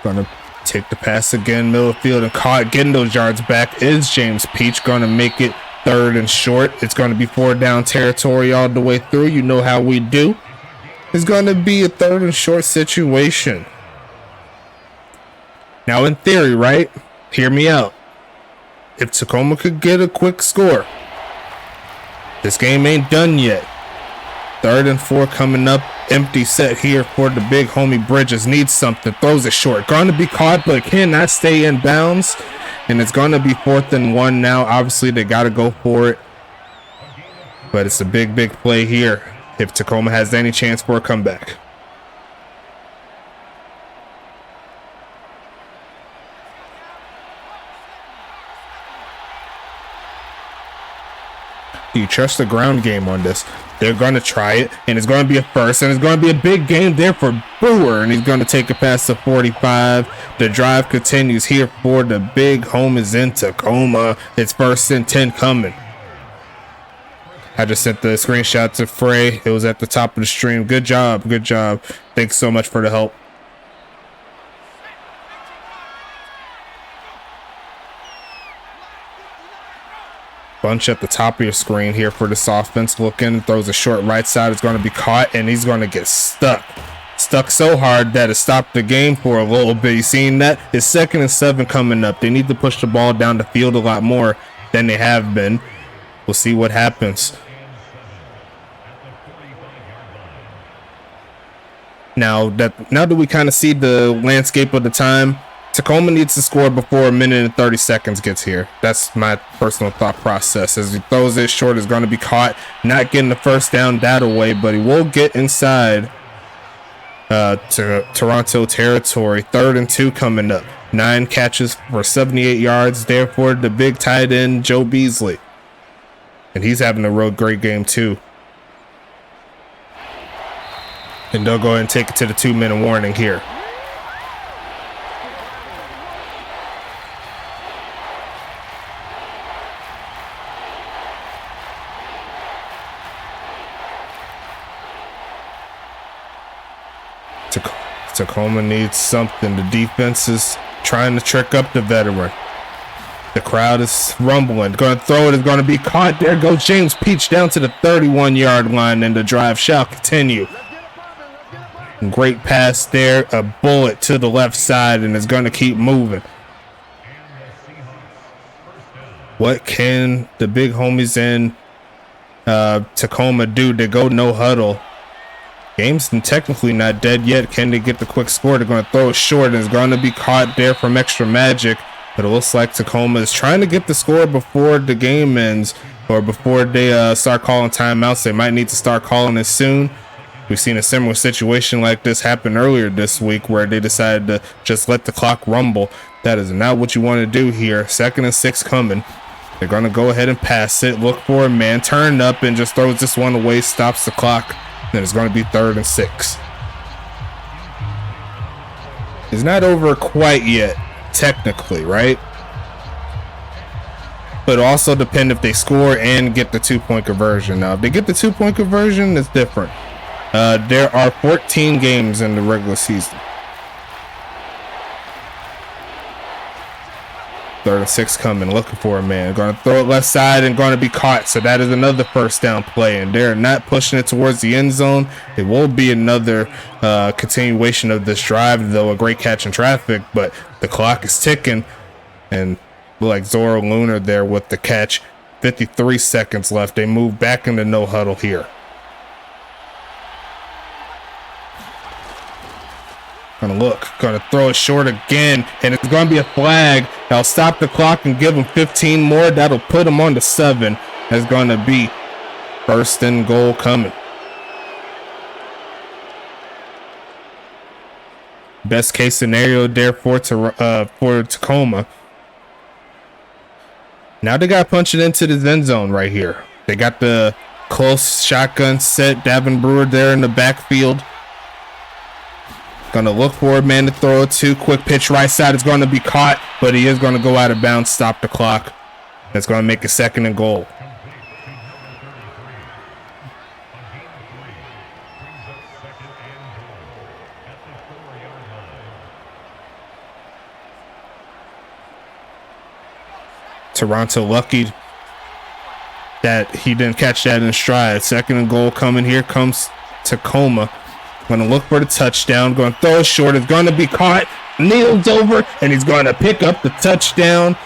Gonna take the pass again, middle field, and caught. Getting those yards back is James Peach. Gonna make it 3rd and short. It's gonna be 4 down territory all the way through. You know how we do. It's gonna be a 3rd and short situation. Now, in theory, right? Hear me out. If Tacoma could get a quick score, this game ain't done yet. 3rd and 4 coming up. Empty set here for the big homie Bridges. Needs something. Throws it short. Going to be caught, but cannot stay in bounds. And it's going to be 4th and 1 now. Obviously, they got to go for it. But it's a big, big play here if Tacoma has any chance for a comeback. Do you trust the ground game on this? They're going to try it, and it's going to be a first, and it's going to be a big game there for Brewer, and he's going to take it past the 45. The drive continues here for the big homies in Tacoma. It's 1st and 10 coming. I just sent the screenshot to Frey. It was at the top of the stream. Good job. Good job. Thanks so much for the help. Bunch at the top of your screen here for this offense. Looking, throws a short right side. It's going to be caught, and he's going to get stuck. Stuck so hard that it stopped the game for a little bit. You seen that? It's 2nd and 7 coming up. They need to push the ball down the field a lot more than they have been. We'll see what happens. Now that we kind of see the landscape of the time, Tacoma needs to score before 1:30 gets here. That's my personal thought process. As he throws it short, is going to be caught, not getting the first down that away, but he will get inside to Toronto territory. 3rd and 2 coming up. 9 catches for 78 yards. Therefore, the big tight end, Joe Beasley. And he's having a real great game too. And they'll go ahead and take it to the 2-minute warning here. Tacoma needs something. The defense is trying to trick up the veteran. The crowd is rumbling. Going to throw it. Is going to be caught. There goes James Peach down to the 31-yard line, and the drive shall continue. Great pass there. A bullet to the left side, and it's going to keep moving. What can the big homies in Tacoma do to go no huddle? Game's technically not dead yet. Can they get the quick score? They're going to throw it short, and it's going to be caught there from extra magic. But it looks like Tacoma is trying to get the score before the game ends, or before they start calling timeouts. They might need to start calling it soon. We've seen a similar situation like this happen earlier this week, where they decided to just let the clock rumble. That is not what you want to do here. 2nd and 6 coming. They're going to go ahead and pass it. Look for a man. Turn up and just throws this one away. Stops the clock. Then it's going to be 3rd and 6. It's not over quite yet, technically, right? But it'll also depend if they score and get the 2-point conversion. Now, if they get the 2-point conversion, it's different. There are 14 games in the regular season. 3rd and 6 coming, looking for a man. Going to throw it left side and going to be caught. So that is another first down play. And they're not pushing it towards the end zone. It will be another continuation of this drive, though a great catch in traffic. But the clock is ticking. And like Zoro Lunar there with the catch. 53 seconds left. They move back into no huddle here. Gonna throw it short again, and it's gonna be a flag. I'll stop the clock and give them 15 more. That'll put them on to 7. That's gonna be 1st and goal coming. Best case scenario there for Tacoma. Now they got to punch it into the end zone right here. They got the close shotgun set. Davin Brewer there in the backfield. Gonna look for a man to throw it to. Quick pitch right side. Is going to be caught, but he is going to go out of bounds. Stop the clock. That's going to make a 2nd and goal. Toronto lucky that he didn't catch that in stride. 2nd and goal coming. Here comes Tacoma. Going to look for the touchdown. Going to throw it short. It's going to be caught. Kneels over, and he's going to pick up the touchdown.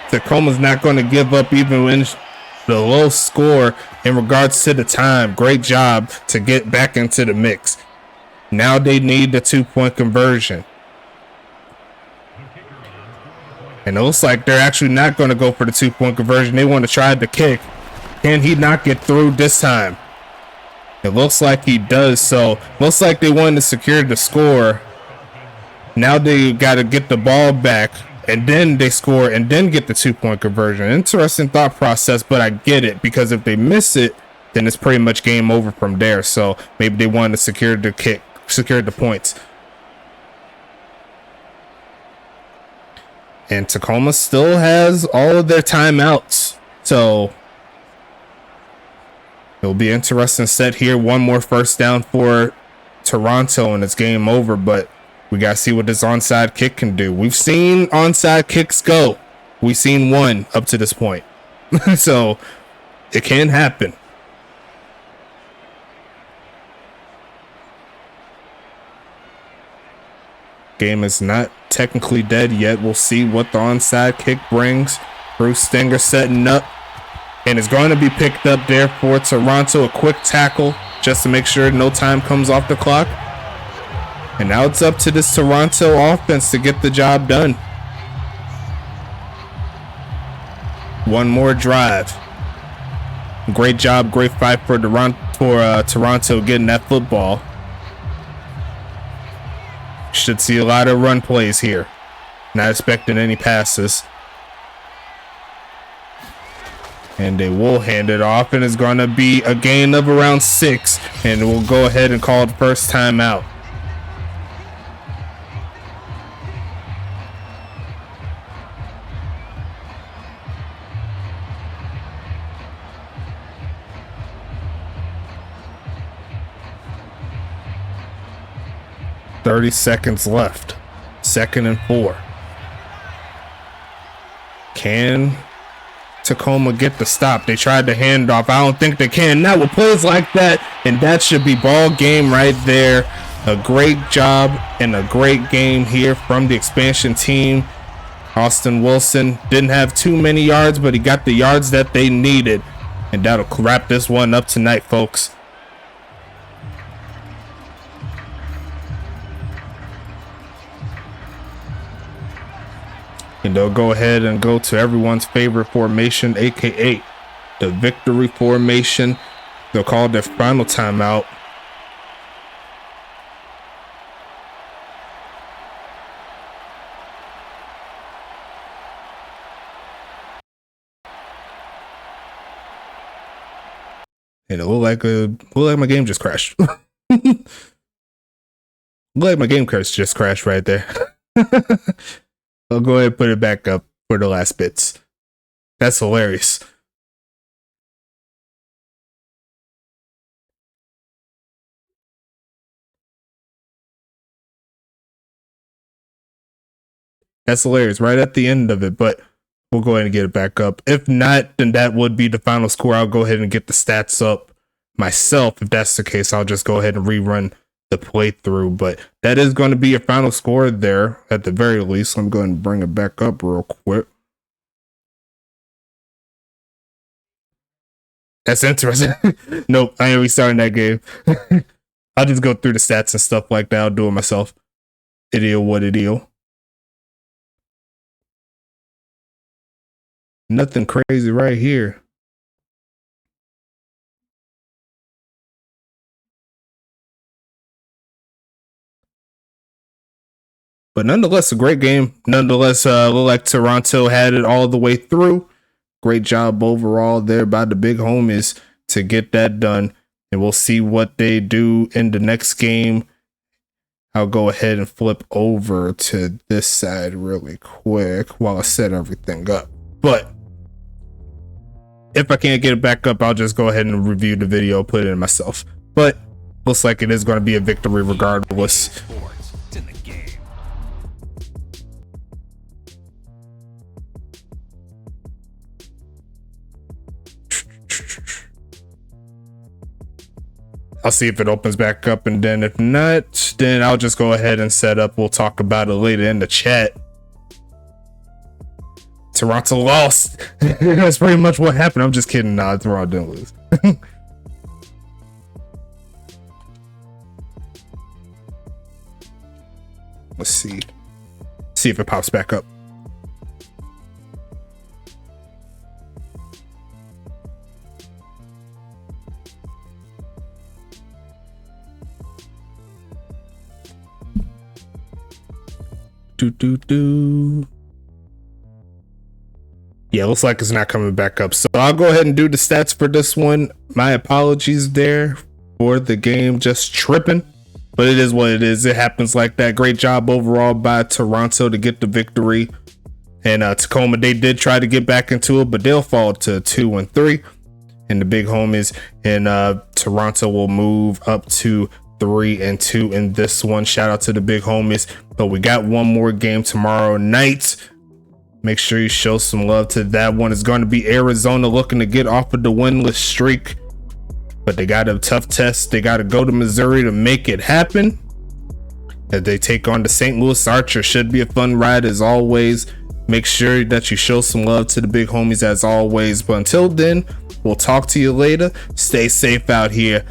Tacoma's not going to give up even when the low score in regards to the time. Great job to get back into the mix. Now they need the 2-point conversion. And it looks like they're actually not going to go for the 2-point conversion. They want to try the kick. Can he not get through this time? It looks like he does. So looks like they wanted to secure the score. Now they got to get the ball back, and then they score and then get the 2-point conversion. Interesting thought process, but I get it, because if they miss it, then it's pretty much game over from there. So maybe they wanted to secure the kick, secure the points. And Tacoma still has all of their timeouts. So it'll be interesting set here. One more first down for Toronto and it's game over, but we got to see what this onside kick can do. We've seen onside kicks go. We've seen one up to this point. So it can happen. Game is not technically dead yet. We'll see what the onside kick brings. Bruce Stenger setting up. and it's going to be picked up there for Toronto. A quick tackle just to make sure no time comes off the clock. And now it's up to this Toronto offense to get the job done. One more drive. Great job, great fight for Toronto getting that football. Should see a lot of run plays here. Not expecting any passes. And they will hand it off, and it's going to be a gain of around 6. And we'll go ahead and call the first timeout. .30 seconds left. 2nd and 4. Can Tacoma get the stop? They tried the handoff. I don't think they can. Not with plays like that. And that should be ball game right there. A great job and a great game here from the expansion team. Austin Wilson didn't have too many yards, but he got the yards that they needed. And that'll wrap this one up tonight, folks. And they'll go ahead and go to everyone's favorite formation, aka the victory formation. They'll call their final timeout. And it looked like my game just crashed. Looked like my game just crashed right there. I'll go ahead and put it back up for the last bits. That's hilarious. That's hilarious right at the end of it, but we'll go ahead and get it back up. If not, then that would be the final score. I'll go ahead and get the stats up myself. If that's the case, I'll just go ahead and rerun the playthrough, but that is going to be your final score there at the very least. I'm going to bring it back up real quick. That's interesting. Nope, I ain't restarting that game. I'll just go through the stats and stuff like that. I'll do it myself. It is what it is. Nothing crazy right here. But nonetheless, a great game. Nonetheless, looked like Toronto had it all the way through. Great job overall there by the big homies to get that done. And we'll see what they do in the next game. I'll go ahead and flip over to this side really quick while I set everything up. But if I can't get it back up, I'll just go ahead and review the video, put it in myself. But looks like it is going to be a victory regardless. I'll see if it opens back up, and then if not, then I'll just go ahead and set up. We'll talk about it later in the chat. Toronto lost. That's pretty much what happened. I'm just kidding. Nah, Toronto didn't lose. Let's see. See if it pops back up. Yeah, looks like it's not coming back up. So I'll go ahead and do the stats for this one. My apologies there for the game just tripping, but it is what it is. It happens like that. Great job overall by Toronto to get the victory. And Tacoma, they did try to get back into it, but they'll fall to 2-3. And the big homies in Toronto will move up to 3-2 in this one. Shout out to the big homies. But we got one more game tomorrow night. Make sure you show some love to that one. It's going to be Arizona looking to get off of the winless streak, but they got a tough test. They got to go to Missouri to make it happen. As they take on the St. Louis Archer. Should be a fun ride as always. Make sure that you show some love to the big homies as always. But until then, we'll talk to you later. Stay safe out here.